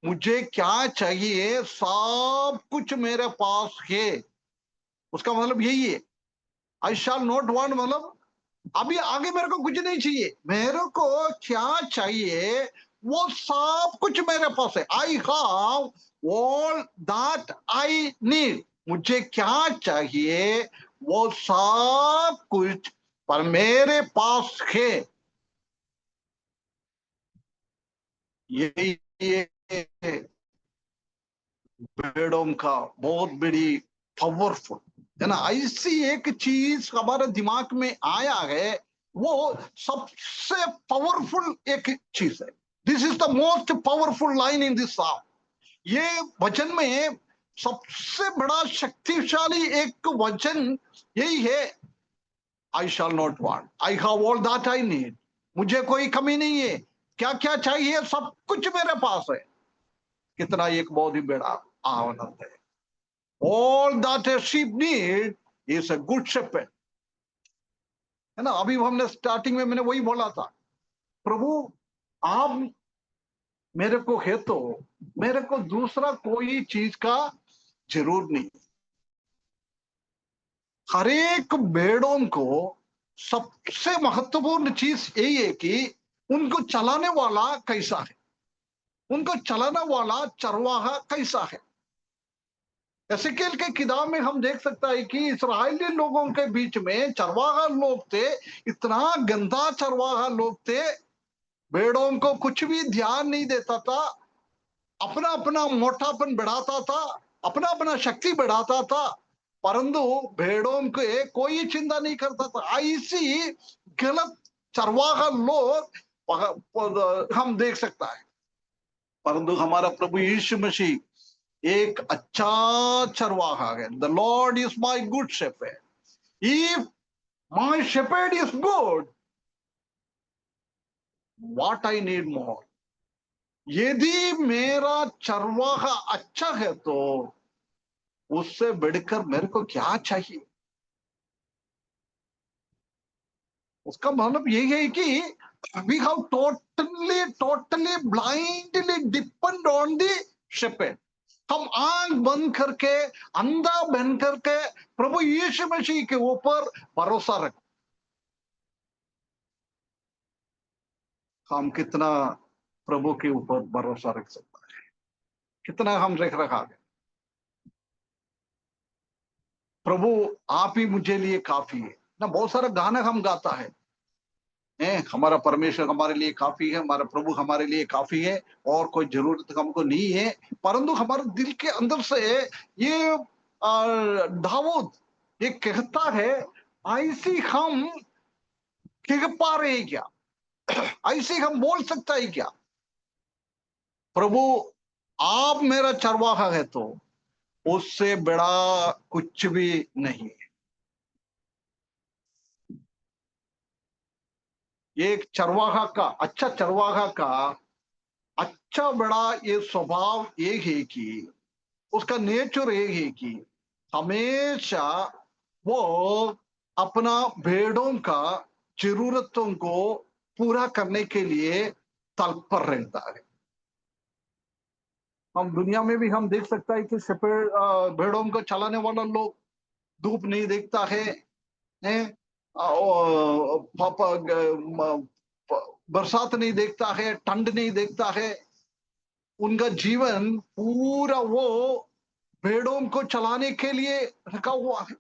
Speaker 1: मुझे क्या चाहिए सब कुछ मेरे पास है, उसका मतलब यही है। आई शैल नॉट वांट मतलब अभी आगे मेरे को कुछ नहीं चाहिए, मेरे को क्या चाहिए वो सब कुछ मेरे पास है। आई have all that I need, मुझे क्या चाहिए वो सब कुछ पर मेरे पास है। यही बेड़ों का बहुत बड़ी पावरफुल, है ना। ऐसी एक चीज हमारे दिमाग में आया है, वो सबसे पावरफुल एक चीज है। This is the most powerful line in this song. ये वचन में सबसे बड़ा शक्तिशाली एक वचन यही है, I shall not want, I have all that I need, मुझे कोई कमी नहीं है, क्या क्या चाहिए सब कुछ मेरे पास है। कितना एक बहुत ही बड़ा आनंद है। All that a sheep need is a good shepherd, है ना। अभी हमने स्टार्टिंग में मैंने वही बोला था, प्रभु आप मेरे को है तो मेरे को दूसरा कोई चीज का जरूर नहीं। हर एक भेड़ों को सबसे महत्वपूर्ण चीज यही है कि उनको चलाने वाला कैसा है, उनको चलाने वाला चरवाहा कैसा है। एसेकिएल के किताब में हम देख सकता है कि इस्राएली लोगों के बीच में चरवाहा लोग थे, इतना गंदा चरवाहा लोग थे, भेड़ों को कुछ भी ध्यान नहीं देता था, अपना अपना मोटापन बढ़ाता था, अपना अपना शक्ति बढ़ाता था, परंतु भेड़ों के कोई चिंता नहीं करता था। ऐसी गलत चरवाहा लोग हम देख सकता है। परंतु हमारा प्रभु यीशु मसीह एक अच्छा चरवाहा है। The Lord is my good shepherd, if my shepherd is good, what I need more. यदि मेरा चरवाहा अच्छा है तो उससे बढ़कर मेरे को क्या चाहिए। उसका मतलब यही है कि we have totally blindly depend on the shepherd. हम आंख बंद करके, अंधा बन करके प्रभु यीशु मसीह के ऊपर भरोसा रख। हम कितना प्रभु के ऊपर भरोसा रख सकता है, कितना हम रख रखा है। प्रभु आप ही मुझे लिए काफी है ना। बहुत सारा गाना हम गाता है, हमारा परमेश्वर हमारे लिए काफी है, हमारा प्रभु हमारे लिए काफी है, और कोई जरूरत हमको नहीं है। परंतु हमारे दिल के अंदर से ये दाऊद ये कहता है, ऐसी हम कह पा रहे हैं क्या, ऐसी हम बोल सकता है क्या, प्रभु आप मेरा चरवाहा है तो उससे बड़ा कुछ भी नहीं है। एक चरवाहा का, अच्छा चरवाहा का अच्छा बड़ा ये स्वभाव ये है कि उसका नेचर ये है कि हमेशा वो अपना भेड़ों का जरूरतों को पूरा करने के लिए तत्पर रहता है। हम दुनिया में भी हम देख सकता है कि भेड़ों को चलाने वाला लोग धूप नहीं देखता है, हैं? बरसात नहीं देखता है, ठंड नहीं देखता है, उनका जीवन पूरा वो भेड़ों को चलाने के लिए रखा हुआ है।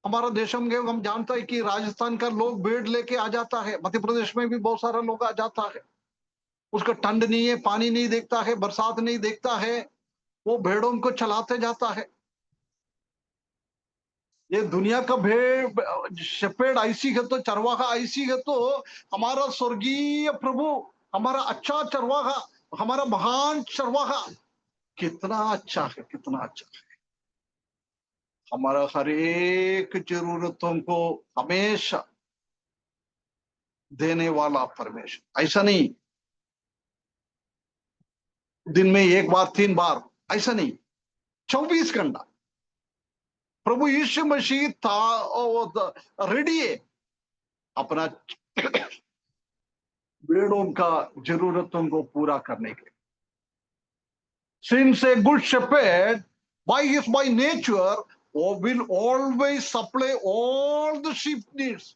Speaker 1: हमारा देश में हम जानता है कि राजस्थान का लोग भेड़ लेके आ जाता है, मध्य प्रदेश में भी बहुत सारा लोग आ जाता है, उसका ठंड नहीं है, पानी नहीं देखता है, बरसात नहीं देखता है, वो भेड़ों को चलाते जाता है। ये दुनिया का भेड़ शेपेड़ ऐसी है तो, चरवाहा ऐसी है तो, हमारा स्वर्गीय प्रभु, हमारा अच्छा चरवाहा, हमारा महान चरवाहा कितना अच्छा है, कितना अच्छा है। हमारा हर एक जरूरतों को हमेशा देने वाला परमेश्वर। ऐसा नहीं दिन में एक बार 3 बार, ऐसा नहीं, 24 घंटा प्रभु यीशु मसीह था रेडी है अपना भेड़ों का जरूरतों को पूरा करने के लिए। Since a good shepherd by nature will always supply all the sheep needs।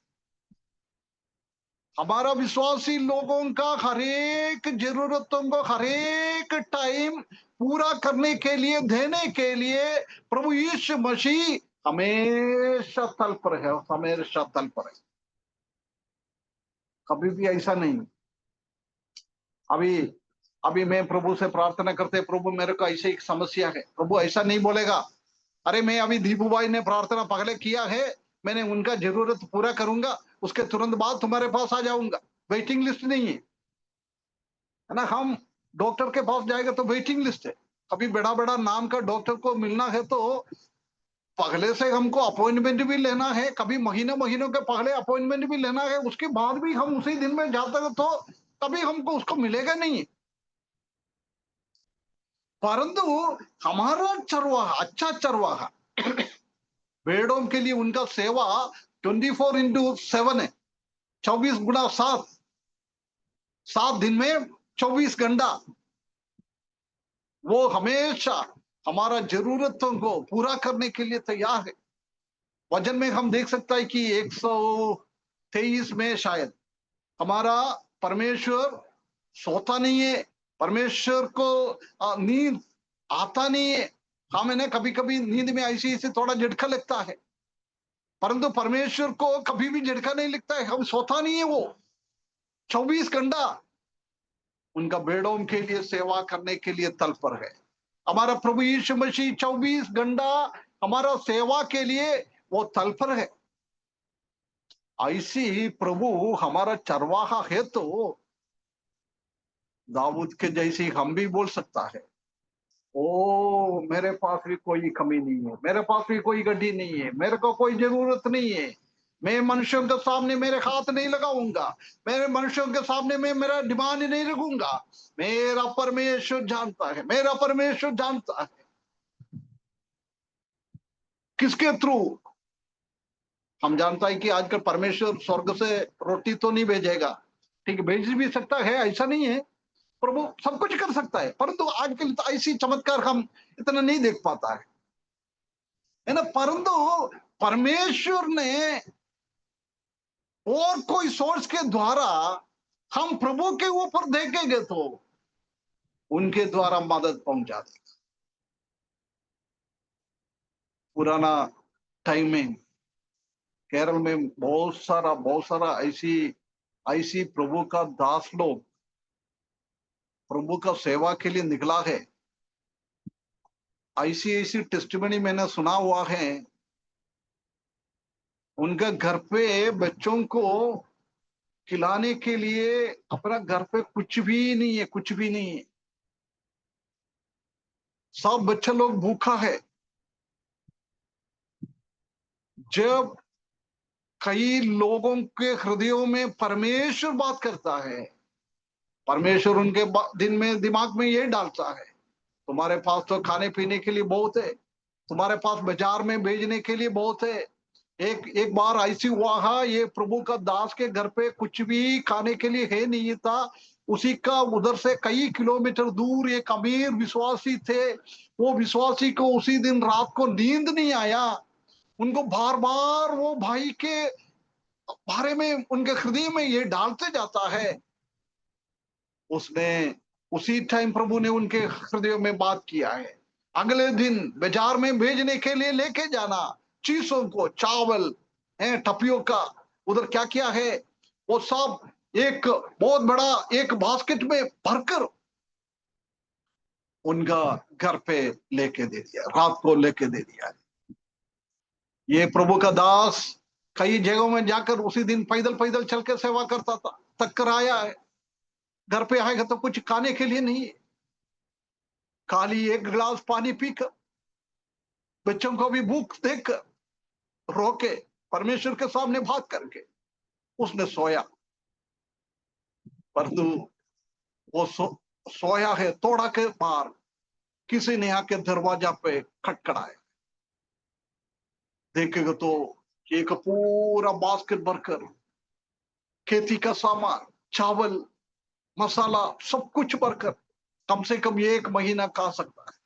Speaker 1: हमारा विश्वासी लोगों का हर एक जरूरतों को हर एक टाइम पूरा करने के लिए, देने के लिए प्रभु यीशु मसीह हमेशा तत्पर है, हमेशा तत्पर है। कभी भी ऐसा नहीं। अभी अभी मैं प्रभु से प्रार्थना करते, प्रभु मेरे को ऐसे एक समस्या है, प्रभु ऐसा नहीं बोलेगा, अरे मैं अभी दीपू भाई ने प्रार्थना पहले किया है, मैंने उनका जरूरत पूरा करूंगा, उसके तुरंत बाद तुम्हारे पास आ जाऊंगा। वेटिंग लिस्ट नहीं है, है ना। हम डॉक्टर के पास जाएगा तो वेटिंग लिस्ट है। कभी बड़ा बड़ा नाम का डॉक्टर को मिलना है तो पहले से हमको अपॉइंटमेंट भी लेना है, कभी महीनों महीनों के पहले अपॉइंटमेंट भी लेना है, उसके बाद भी हम उसी दिन में जाते हैं तो कभी हमको उसको मिलेगा नहीं। परंतु हमारा चरवाहा, अच्छा चरवाहा भेड़ों के लिए उनका सेवा 24x7 है, 24x7। 7 दिन में 24 घंटा वो हमेशा हमारा जरूरतों को पूरा करने के लिए तैयार है। वचन में हम देख सकता है कि 123 में शायद हमारा परमेश्वर सोता नहीं है, परमेश्वर को नींद आता नहीं है। हमें ना कभी कभी नींद में ऐसी ऐसी थोड़ा झटका लगता है, परंतु परमेश्वर को कभी भी झटका नहीं लगता है, हम सोता नहीं है। वो 24 घंटा उनका बेड़ों के लिए सेवा करने के लिए तत्पर है। हमारा प्रभु यीशु मसीह 24 घंटा हमारा सेवा के लिए वो तत्पर है। ऐसी ही प्रभु हमारा चरवाहा है, तो दाऊद के जैसी हम भी बोल सकता है, ओ मेरे पास भी कोई कमी नहीं है, मेरे पास भी कोई गड्डी नहीं है, मेरे को कोई जरूरत नहीं है, मैं मनुष्यों के सामने मेरे हाथ नहीं लगाऊंगा, मेरे मनुष्यों के सामने मैं मेरा डिमांड नहीं रखूंगा। मेरा परमेश्वर जानता है, मेरा परमेश्वर जानता है। किसके थ्रू? हम जानता है कि आजकल परमेश्वर स्वर्ग से रोटी तो नहीं भेजेगा, ठीक है, भेज भी सकता है, ऐसा नहीं है। प्रभु सब कुछ कर सकता है, परंतु आजकल तो ऐसी चमत्कार हम इतना नहीं देख पाता है ना। परंतु परमेश्वर ने और कोई सोर्स के द्वारा हम प्रभु के ऊपर देखेंगे तो उनके द्वारा मदद पहुंचा देगा। पुराना टाइम में केरल में बहुत सारा ऐसी ऐसी प्रभु का दास लोग प्रभु का सेवा के लिए निकला है। ऐसी ऐसी टेस्टिमनी मैंने सुना हुआ है। उनके घर पे बच्चों को खिलाने के लिए अपना घर पे कुछ भी नहीं है, कुछ भी नहीं है, सब बच्चे लोग भूखा है। जब कई लोगों के हृदयों में परमेश्वर बात करता है, परमेश्वर उनके दिन में दिमाग में ये डालता है, तुम्हारे पास तो खाने पीने के लिए बहुत है, तुम्हारे पास बाजार में भेजने के लिए बहुत है। एक एक बार ऐसी हुआ है, ये प्रभु का दास के घर पे कुछ भी खाने के लिए है नहीं था। उसी का उधर से कई किलोमीटर दूर एक अमीर विश्वासी थे। वो विश्वासी को उसी दिन रात को नींद नहीं आया। उनको बार बार वो भाई के बारे में उनके हृदय में ये डालते जाता है। उसने उसी टाइम प्रभु ने उनके हृदय में बात किया है। अगले दिन बाजार में भेजने के लिए लेके जाना चीजों को, चावल है, टपियों का, उधर क्या क्या है वो सब एक बहुत बड़ा एक बास्केट में भरकर उनका घर पे लेके दे दिया, रात को लेके दे दिया। ये प्रभु का दास कई जगहों में जाकर उसी दिन पैदल पैदल चल के सेवा करता था, तक कर आया है। घर पे आएगा तो कुछ खाने के लिए नहीं है, खाली एक गिलास पानी पीकर, बच्चों को भी भूख देखकर रोके, परमेश्वर के सामने बात करके उसने सोया। परंतु वो सोया है, तोड़ा के बाहर किसी ने आके दरवाजा पे खटखड़ाया। देखेगा तो एक पूरा बास्केट भरकर खेती का सामान, चावल, मसाला सब कुछ भरकर कम से कम 1 महीना खा सकता है।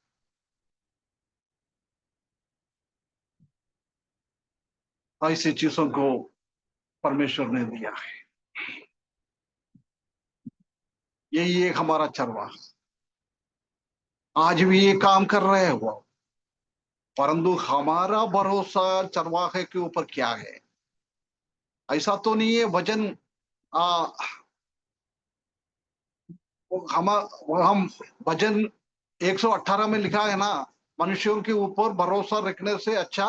Speaker 1: ऐसी चीजों को परमेश्वर ने दिया है। यही एक हमारा चरवाहा आज भी ये काम कर रहे हैं वो। परंतु हमारा भरोसा चरवाहे के ऊपर क्या है? ऐसा तो नहीं है वजन आ, हम भजन 118 में लिखा है ना, मनुष्यों के ऊपर भरोसा रखने से अच्छा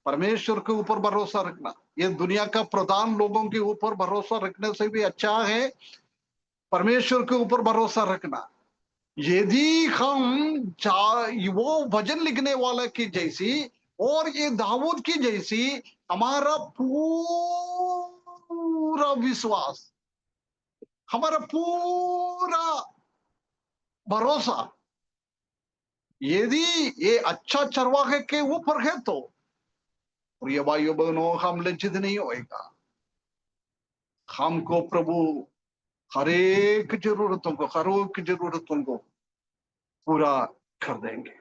Speaker 1: परमेश्वर के ऊपर भरोसा रखना। ये दुनिया का प्रधान लोगों के ऊपर भरोसा रखने से भी अच्छा है परमेश्वर के ऊपर भरोसा रखना। यदि हम वो भजन लिखने वाला की जैसी और ये दाऊद की जैसी हमारा पूरा विश्वास, हमारा पूरा भरोसा यदि ये अच्छा चरवाहे के ऊपर है तो प्रिय भाइयों बहनों हम लज्जित नहीं होएगा। हमको प्रभु हर एक जरूरतों को पूरा कर देंगे।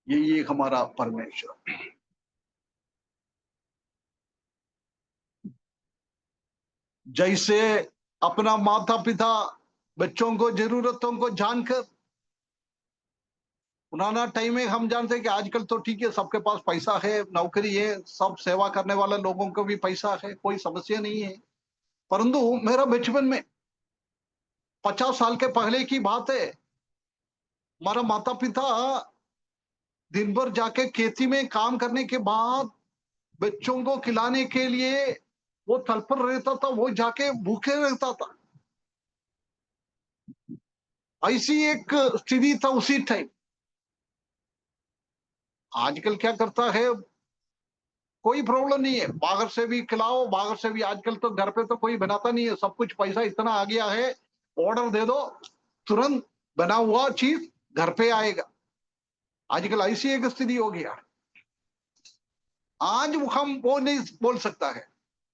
Speaker 1: ये हमारा परमेश्वर। जैसे अपना माता पिता बच्चों को जरूरतों को जानकर, पुराना टाइम में हम जानते हैं कि आजकल तो ठीक है, सबके पास पैसा है, नौकरी है, सब सेवा करने वाले लोगों को भी पैसा है, कोई समस्या नहीं है। परंतु मेरा बचपन में 50 साल के पहले की बात है, हमारा माता पिता दिन भर जाके खेती में काम करने के बाद बच्चों को खिलाने के लिए वो तत्पर रहता था, वो जाके भूखे रहता था। ऐसी एक स्थिति था उसी टाइम। आजकल क्या करता है, कोई प्रॉब्लम नहीं है, बाहर से भी खिलाओ, बाहर से भी। आजकल तो घर पे तो कोई बनाता नहीं है, सब कुछ पैसा इतना आ गया है, ऑर्डर दे दो, तुरंत बना हुआ चीज घर पे आएगा। आजकल ऐसी एक स्थिति हो गया। आज हम वो नहीं बोल सकता है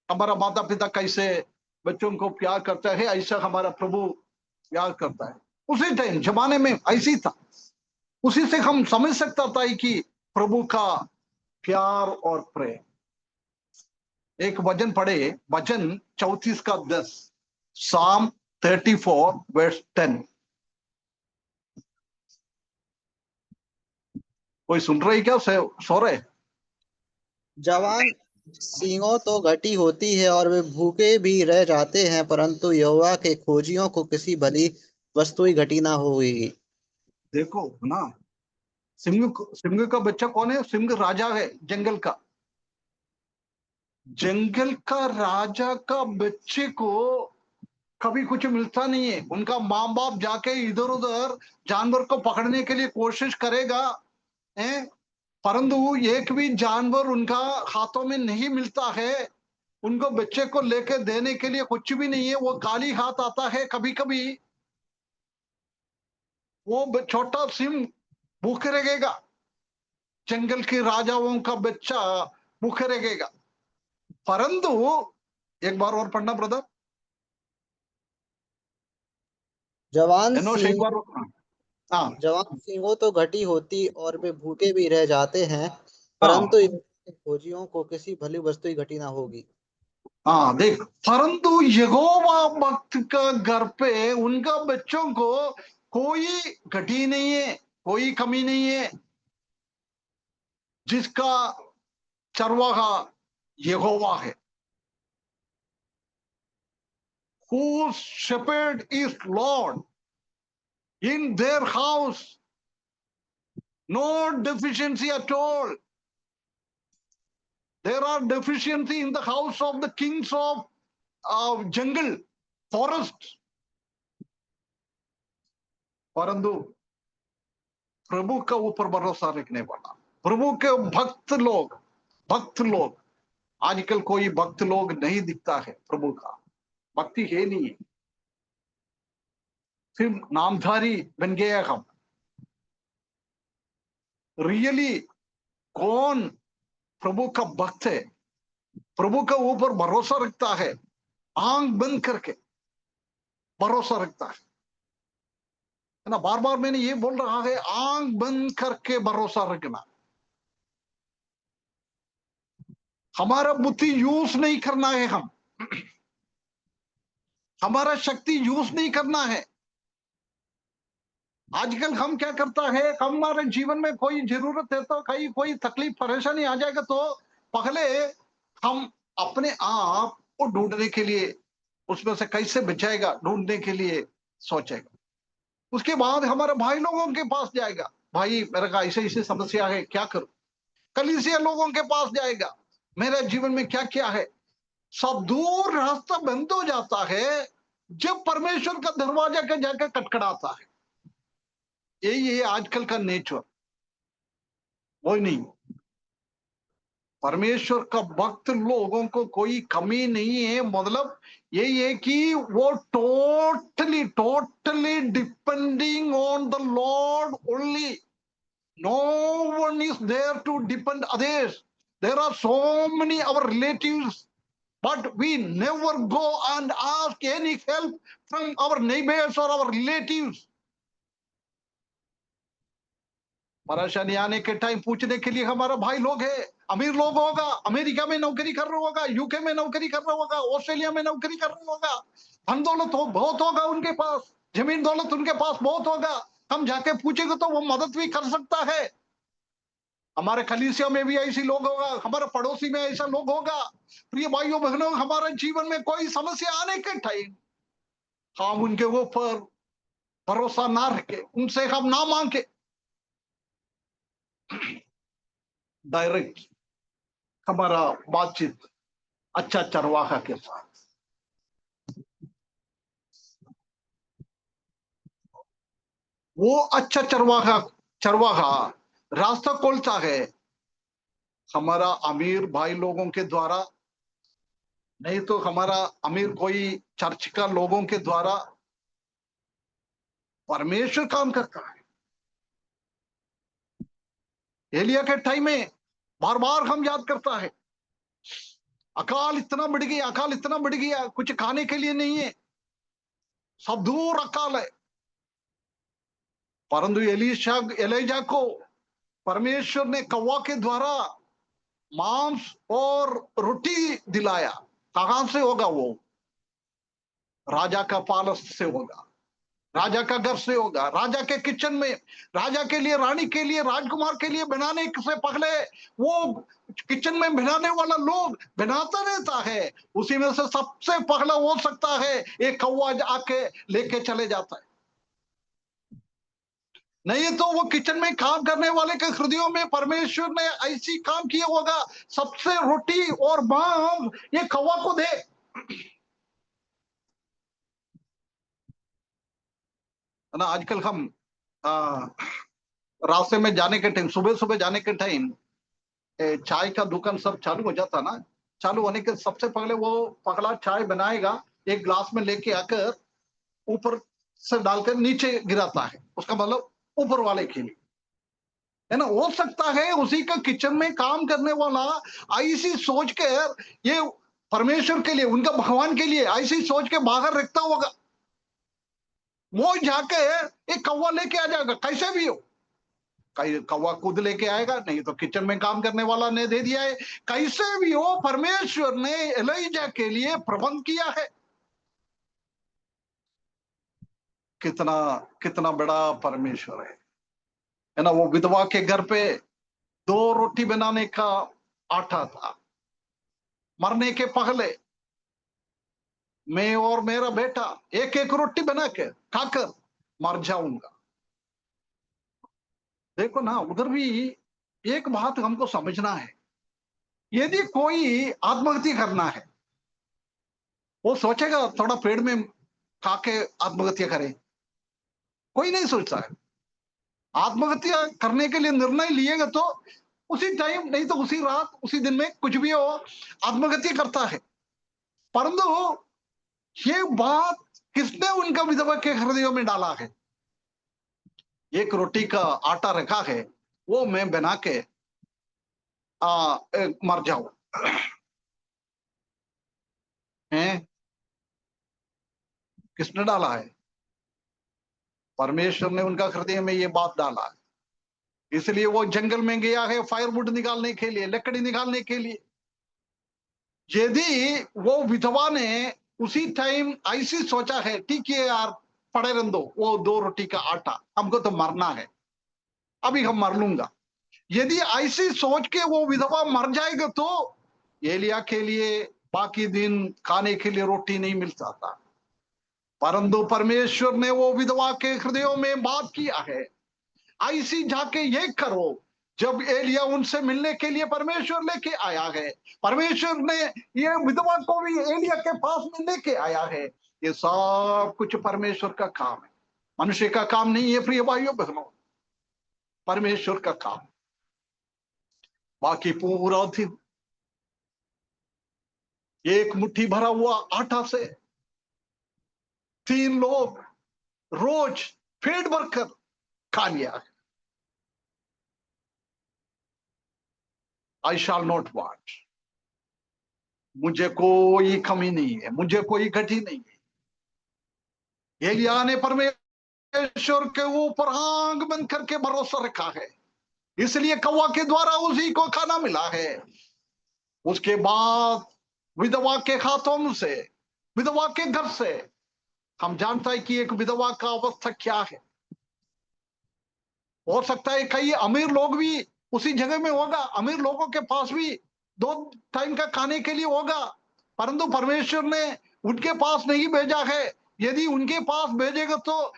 Speaker 1: हमारा माता पिता कैसे बच्चों को प्यार करता है, ऐसा हमारा प्रभु प्यार करता है। उसी टाइम जमाने में ऐसी था, उसी से हम समझ सकता था कि प्रभु का प्यार और प्रेम। एक वचन पढ़े, वचन 34 का 10, साम 34 वर्स 10। कोई सुन रहे क्या, सो रहे?
Speaker 2: जवान सींगों तो घटी होती है और वे भूखे भी रह जाते हैं, परंतु यहोवा के खोजियों को किसी भली वस्तु ही घटी ना होगी।
Speaker 1: देखो ना, सिंह का बच्चा कौन है? सिंह राजा है जंगल का। जंगल का राजा का बच्चे को कभी कुछ मिलता नहीं है। उनका माँ बाप जाके इधर उधर जानवर को पकड़ने के लिए कोशिश करेगा, है, परंतु एक भी जानवर उनका हाथों में नहीं मिलता है। उनको बच्चे को लेके देने के लिए कुछ भी नहीं है, वो खाली हाथ आता है। कभी कभी वो छोटा सिंह भूखे रहेगा, जंगल के राजाओं का बच्चा भूखे रहेगा। परंतु एक बार और पढ़ना ब्रदर,
Speaker 2: जवान
Speaker 1: एनोश एक
Speaker 2: सींग
Speaker 1: बार। हाँ
Speaker 2: जवान सींगों तो घटी होती और वे भूखे भी रह जाते हैं,
Speaker 1: हाँ
Speaker 2: परंतु यहोवा के खोजियों को किसी भली वस्तु ही घटी ना होगी।
Speaker 1: हाँ, देख, परंतु यहोवा भक्त का घर पे उनका बच्चों को कोई घटी नहीं है, कोई कमी नहीं है। जिसका चरवाहा यहोवा है, whose shepherd is Lord, in their house no deficiency at all. There are deficiency in the house of the kings of jungle, forest. परंतु प्रभु का ऊपर भरोसा रखने वाला, प्रभु के भक्त लोग, आजकल कोई भक्त लोग नहीं दिखता है, प्रभु का भक्ति है नहीं, सिर्फ नामधारी बन गए हम। रियली कौन प्रभु का भक्त है, प्रभु का ऊपर भरोसा रखता है, आंख बंद करके भरोसा रखता है ना? बार बार मैंने ये बोल रहा है, आंख बंद करके भरोसा रखना। हमारा बुद्धि यूज नहीं करना है, हमारा शक्ति यूज नहीं करना है। आजकल हम क्या करता है, हमारे जीवन में कोई जरूरत है तो कहीं कोई तकलीफ परेशानी आ जाएगा तो पहले हम अपने आप को ढूंढने के लिए, उसमें से कैसे बचाएगा ढूंढने के लिए सोचेगा। उसके बाद हमारे भाई लोगों के पास जाएगा, भाई मेरे का ऐसे ऐसे समस्या है, क्या करूं? कलीसिया लोगों के पास जाएगा, मेरे जीवन में क्या क्या है। सब दूर रास्ता बंद हो जाता है जब परमेश्वर का दरवाजा के जाकर खटखड़ाता है। यही है आजकल का नेचर। वही नहीं, परमेश्वर का भक्त लोगों को कोई कमी नहीं है। मतलब यही है कि वो totally depending on the Lord only. No one is there to depend others. There are so many our relatives, but we never go and ask any help from our neighbors or our relatives. परेशानी आने के time पूछने के लिए हमारा भाई लोग है, अमीर लोग होगा, अमेरिका में नौकरी कर रहा होगा, यूके में नौकरी कर रहा होगा, ऑस्ट्रेलिया में नौकरी कर रहा होगा, धन दौलत बहुत होगा उनके पास, जमीन दौलत उनके पास बहुत होगा, हम जाके पूछेंगे तो वो मदद भी कर सकता है। हमारे कलीसिया में भी ऐसे लोग होगा, हमारे पड़ोसी में ऐसा लोग होगा। प्रिय भाइयों बहनों, हमारे जीवन में कोई समस्या आने के टाइम हम उनके ऊपर भरोसा ना रखे, उनसे हम ना मांगे, डायरेक्ट हमारा बातचीत अच्छा चरवाहा के साथ। वो अच्छा चरवाहा रास्ता खोलता है हमारा अमीर भाई लोगों के द्वारा, नहीं तो हमारा अमीर कोई चर्च का लोगों के द्वारा। परमेश्वर काम करता है। एलिया के टाइम में बार बार हम याद करता है, अकाल इतना बढ़ गया, अकाल इतना बढ़ गया, कुछ खाने के लिए नहीं है, सब दूर अकाल है। परंतु एलिजा को परमेश्वर ने कौवा के द्वारा मांस और रोटी दिलाया। कहां से होगा वो? राजा का पालस से होगा, राजा का घर से होगा, राजा के किचन में, राजा के लिए, रानी के लिए, राजकुमार के लिए बनाने से पहले वो किचन में बनाने वाला लोग बनाता रहता है, उसी में से सबसे पहला हो सकता है एक कौवा आके लेके चले जाता है। नहीं तो वो किचन में काम करने वाले के हृदयों में परमेश्वर ने ऐसी काम किया होगा, सबसे रोटी और मांस ये कौवा को दे। ना आजकल हम रास्ते में जाने के टाइम, सुबह सुबह जाने के टाइम चाय का दुकान सब चालू हो जाता ना, चालू होने के सबसे पहले वो पगला चाय बनाएगा, एक ग्लास में लेके आकर ऊपर से डालकर नीचे गिराता है, उसका मतलब ऊपर वाले के लिए है ना। हो सकता है उसी का किचन में काम करने वाला ऐसी सोच कर ये परमेश्वर के लिए, उनका भगवान के लिए ऐसी सोच के बाहर रखता होगा, वो जाके एक कौवा लेके आ जाएगा, कैसे भी हो। कई कौवा खुद लेके आएगा, नहीं तो किचन में काम करने वाला ने दे दिया है। कैसे भी हो, परमेश्वर ने एलिजा के लिए प्रबंध किया है। कितना कितना बड़ा परमेश्वर है ना। वो विधवा के घर पे 2 रोटी बनाने का आटा था, मरने के पहले मैं और मेरा बेटा एक एक रोटी बना के खाकर मर जाऊंगा। देखो ना, उधर भी एक बात हमको समझना है, यदि कोई आत्महत्या करना है, वो सोचेगा थोड़ा पेड़ में खा के आत्महत्या करे? कोई नहीं सोचता है। आत्महत्या करने के लिए निर्णय लिएगा तो उसी टाइम, नहीं तो उसी रात, उसी दिन में कुछ भी हो, आत्महत्या करता है। परंतु ये बात किसने उनका विधवा के हृदयों में डाला है? एक रोटी का आटा रखा है, वो मैं बना के मर जाऊं हैं? किसने डाला है? परमेश्वर ने उनका हृदय में ये बात डाला है। इसलिए वो जंगल में गया है फायरवुड निकालने के लिए, लकड़ी निकालने के लिए। यदि वो विधवा ने उसी टाइम ऐसी सोचा है, ठीक है यार पड़े रहने दो वो 2 रोटी का आटा, हमको तो मरना है, अभी हम मर लूंगा, यदि ऐसी सोच के वो विधवा मर जाएगा तो एलिया के लिए बाकी दिन खाने के लिए रोटी नहीं मिल सकता। परंतु परमेश्वर ने वो विधवा के हृदयों में बात किया है, ऐसी जाके ये करो। जब एलिया उनसे मिलने के लिए परमेश्वर लेके आया है, परमेश्वर ने ये विधवा को भी एलिया के पास में लेके आया है। ये सब कुछ परमेश्वर का काम है, मनुष्य का काम नहीं है प्रिय भाइयों बहनों, परमेश्वर का काम। बाकी पूरा दिन एक मुट्ठी भरा हुआ आटा से 3 लोग रोज पेट भरकर खा लिया। आई शैल नॉट वांट, मुझे कोई कमी नहीं है, मुझे कोई घटी नहीं है। एलिया ने परमेश्वर के ऊपर आंख बंद करके भरोसा रखा है, इसलिए कौवा के द्वारा उसी को खाना मिला है। उसके बाद विधवा के हाथों से, विधवा के घर से हम जानता है कि एक विधवा का अवस्था क्या है। हो सकता है कई अमीर लोग भी उसी जगह में होगा, अमीर लोगों के पास भी 2 टाइम का खाने के लिए होगा, परंतु परमेश्वर ने उनके पास नहीं भेजा है। यदि उनके पास भेजेगा तो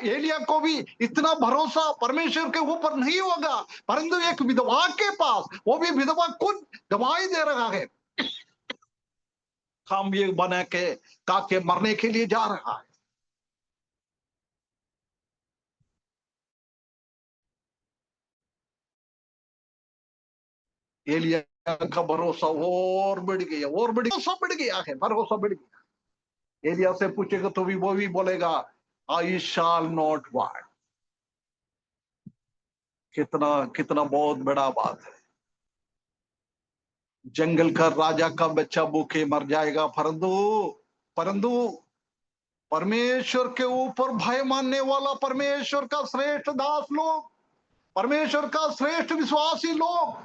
Speaker 1: एलिया को भी इतना भरोसा परमेश्वर के ऊपर नहीं होगा, परंतु एक विधवा के पास, वो भी विधवा खुद गवाही दे रहा है, हम ये बना के काके मरने के लिए जा रहा है। एलिया का भरोसा और बढ़ गया, और भरोसा बढ़ गया है, भरोसा बढ़ गया। एलिया से पूछेगा तो भी वो भी बोलेगा आई शाल नॉट वांट। कितना कितना बहुत बड़ा बात है। जंगल का राजा का बच्चा भूखे मर जाएगा, परंतु परंतु परमेश्वर के ऊपर भय मानने वाला, परमेश्वर का श्रेष्ठ दास लोग, परमेश्वर का श्रेष्ठ विश्वासी लोग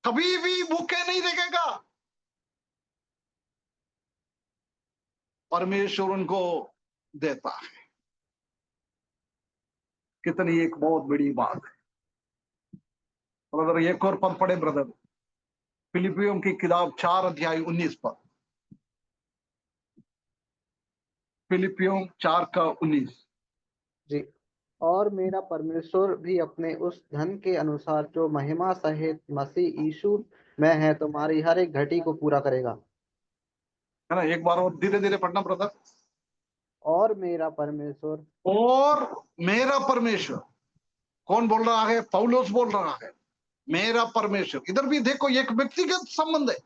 Speaker 1: कभी भी भूखे नहीं रहेगा। परमेश्वर उनको देता है। कितनी एक बहुत बड़ी बात है। ब्रदर एक और पद पढ़े ब्रदर, फिलिपियों की किताब 4 अध्याय 19 पद, फिलिपियों 4 का 19।
Speaker 2: जी। और मेरा परमेश्वर भी अपने उस धन के अनुसार जो महिमा सहित मसीह यीशु में है तुम्हारी हर एक घटी को पूरा करेगा।
Speaker 1: है ना, एक बार और धीरे धीरे पढ़ना ब्रदर।
Speaker 2: और मेरा परमेश्वर,
Speaker 1: और मेरा परमेश्वर, कौन बोल रहा है? पौलुस बोल रहा है, मेरा परमेश्वर। इधर भी देखो, एक व्यक्तिगत संबंध है,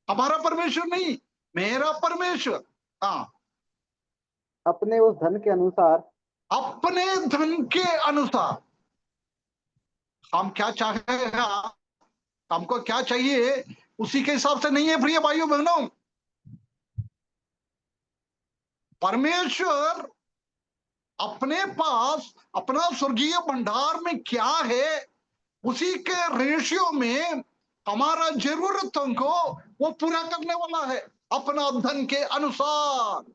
Speaker 1: हमारा परमेश्वर नहीं, मेरा परमेश्वर। हाँ,
Speaker 2: अपने उस धन के अनुसार,
Speaker 1: अपने धन के अनुसार। हम क्या चाहेगा, हमको क्या चाहिए, उसी के हिसाब से नहीं है प्रिय भाइयों बहनों। परमेश्वर अपने पास अपना स्वर्गीय भंडार में क्या है, उसी के रेशियो में हमारा जरूरतों को वो पूरा करने वाला है, अपना धन के अनुसार।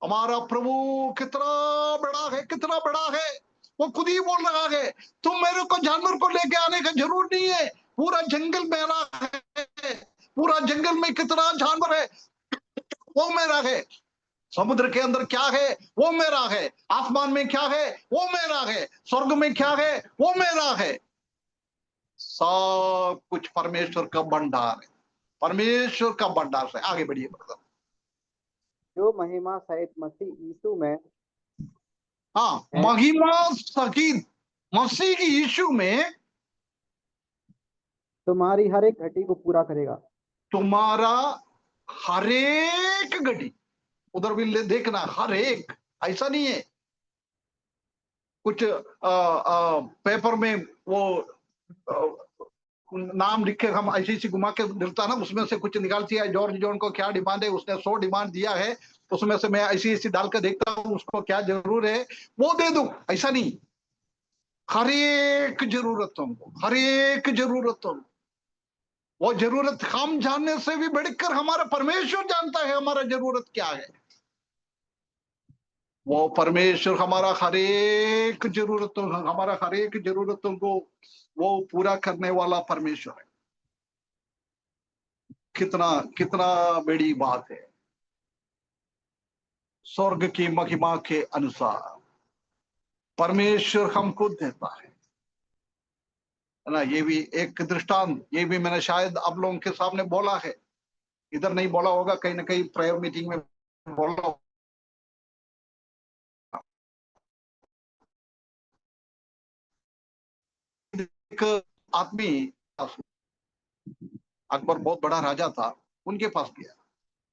Speaker 1: हमारा प्रभु कितना बड़ा है, कितना बड़ा है। वो खुद ही बोल रहा है, तुम मेरे को जानवर को लेके आने का जरूर नहीं है, पूरा जंगल मेरा है, पूरा जंगल में कितना जानवर है वो मेरा है, समुद्र के अंदर क्या है वो मेरा है, आसमान में क्या है वो मेरा है, स्वर्ग में क्या है वो मेरा है। सब कुछ परमेश्वर का भंडार है, परमेश्वर का भंडार से। आगे बढ़िए ब्रदर।
Speaker 2: जो महिमा सहित मसीह यीशु में
Speaker 1: हाँ,
Speaker 2: है
Speaker 1: महिमा सहित मसीह की यीशु में
Speaker 2: तुम्हारी हर एक घटी को पूरा करेगा।
Speaker 1: तुम्हारा हरेक घटी, उधर भी देखना, हर एक, ऐसा नहीं है कुछ पेपर में वो नाम लिख के हम ऐसी ऐसी घुमा के मिलता ना, उसमें से कुछ निकालती है, जॉर्ज जॉन को क्या डिमांड है, उसने 100 डिमांड दिया है, उसमें से मैं ऐसी ऐसी डाल कर देखता हूँ उसको क्या जरूर है वो दे दूं, ऐसा नहीं। हर एक जरूरतों को, हर एक जरूरतों को, वो जरूरत हम जानने से भी बढ़कर हमारा परमेश्वर जानता है हमारा जरूरत क्या है। वो परमेश्वर हमारा हर एक जरूरतों, हमारा हर एक जरूरतों को वो पूरा करने वाला परमेश्वर है। कितना कितना बड़ी बात है। स्वर्ग की महिमा के अनुसार परमेश्वर हमको देता है ना। ये भी एक दृष्टांत, ये भी मैंने शायद आप लोगों के सामने बोला है, इधर नहीं बोला होगा, कहीं ना कहीं प्रेयर मीटिंग में बोला होगा। एक आदमी, अकबर बहुत बड़ा राजा था, उनके पास गया,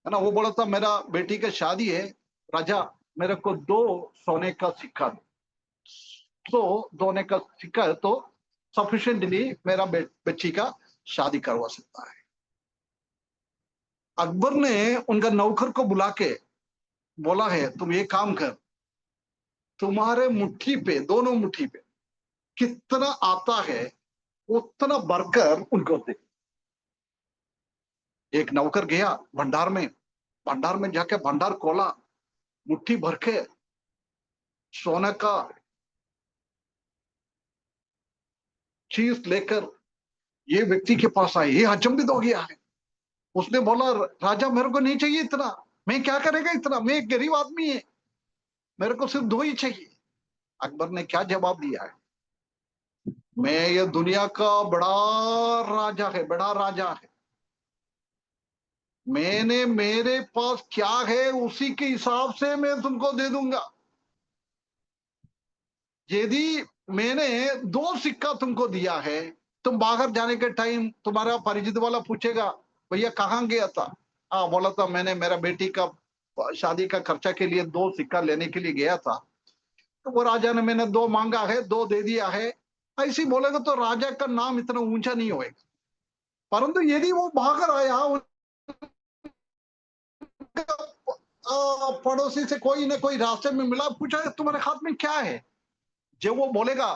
Speaker 1: है ना। वो बोला था मेरा बेटी का शादी है, राजा मेरे को 2 सोने का सिक्का दो। तो 2 सोने का सिक्का है तो सफिशिएंटली मेरा बच्ची का शादी करवा सकता है। अकबर ने उनका नौकर को बुला के बोला है, तुम ये काम कर, तुम्हारे मुट्ठी पे, दोनों मुट्ठी पे कितना आता है उतना भरकर उनको दे। एक नौकर गया भंडार में जाके भंडार खोला, मुट्ठी भर के सोने का चीज लेकर ये व्यक्ति के पास आए। ये अचंभित हो गया है। उसने बोला, राजा मेरे को नहीं चाहिए इतना, मैं क्या करेगा इतना, मैं एक गरीब आदमी है, मेरे को सिर्फ 2 ही चाहिए। अकबर ने क्या जवाब दिया है, मैं ये दुनिया का बड़ा राजा है, मैंने मेरे पास क्या है उसी के हिसाब से मैं तुमको दे दूंगा। यदि मैंने 2 सिक्का तुमको दिया है, तुम बाहर जाने के टाइम तुम्हारा परिचित वाला पूछेगा, भैया कहाँ गया था? हाँ, बोला था मैंने मेरा बेटी का शादी का खर्चा के लिए 2 सिक्का लेने के लिए गया था, तो वो राजा ने मैंने 2 मांगा है, 2 दे दिया है। ऐसी बोलेगा तो राजा का नाम इतना ऊंचा नहीं होएगा। परंतु यदि वो बाहर आया, पड़ोसी से कोई ना कोई रास्ते में मिला, पूछा तुम्हारे हाथ में क्या है, जब वो बोलेगा,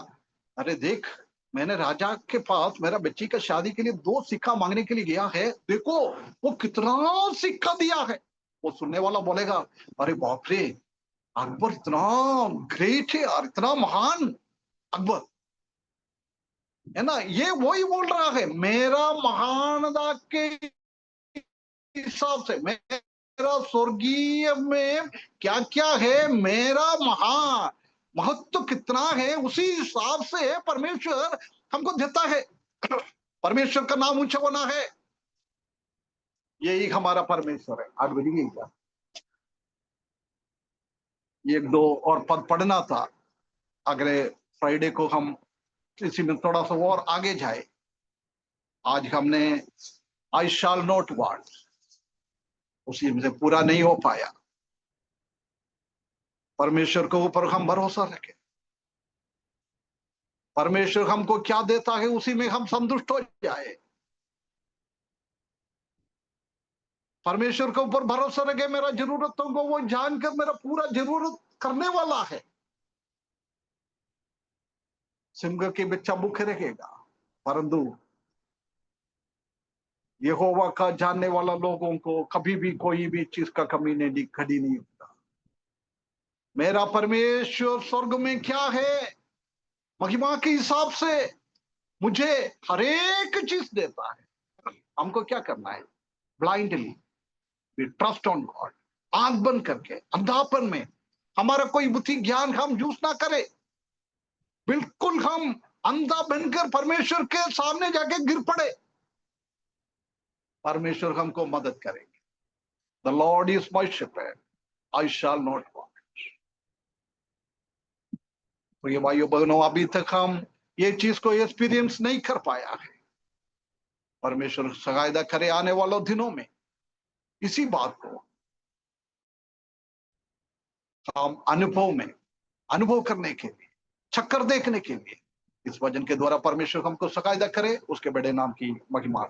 Speaker 1: अरे देख, मैंने राजा के पास मेरा बच्ची का शादी के लिए 2 सिक्का मांगने के लिए गया है, देखो वो कितना सिक्का दिया है, वो सुनने वाला बोलेगा, अरे बाप रे, अकबर इतना ग्रेट है और इतना महान अकबर है ना। ये वही बोल रहा है, मेरा महानता के हिसाब से, मेरा स्वर्गीय में क्या क्या है, मेरा महान महत्व कितना है, उसी हिसाब से परमेश्वर हमको देता है। परमेश्वर का नाम ऊंचा होना है, यही हमारा परमेश्वर है। आज बढ़िए क्या 1-2 और पद पढ़ना था, अगले फ्राइडे को हम इसी में थोड़ा सा और आगे जाए। आज हमने आई शैल नॉट वांट, उसी में से पूरा नहीं हो पाया। परमेश्वर के ऊपर हम भरोसा रखें, परमेश्वर हमको क्या देता है उसी में हम संतुष्ट हो जाए। परमेश्वर के ऊपर भरोसा रखे, मेरा जरूरतों को वो जानकर मेरा पूरा जरूरत करने वाला है। सिंह के बच्चा भूखे रहेगा, परंतु यहोवा का जानने वाला लोगों को कभी भी कोई भी चीज का कमी नहीं खड़ी नहीं होता। मेरा परमेश्वर स्वर्ग में क्या है, महिमा के हिसाब से मुझे हर एक चीज देता है। हमको क्या करना है, blindly we trust on God, आंख बंद करके अंधापन में हमारा कोई बुद्धि ज्ञान हम यूज ना करे, बिल्कुल हम अंधा बनकर परमेश्वर के सामने जाके गिर पड़े, परमेश्वर हमको मदद करेंगे। The Lord is my shepherd, I shall not want. तो ये भाइयों बहनों, अभी तक हम ये चीज को एक्सपीरियंस नहीं कर पाया है। परमेश्वर सहायता करे आने वालों दिनों में इसी बात को हम अनुभव करने के लिए, चक्कर देखने के लिए, इस वचन के द्वारा परमेश्वर हमको सहायता करे, उसके बड़े नाम की महिमा।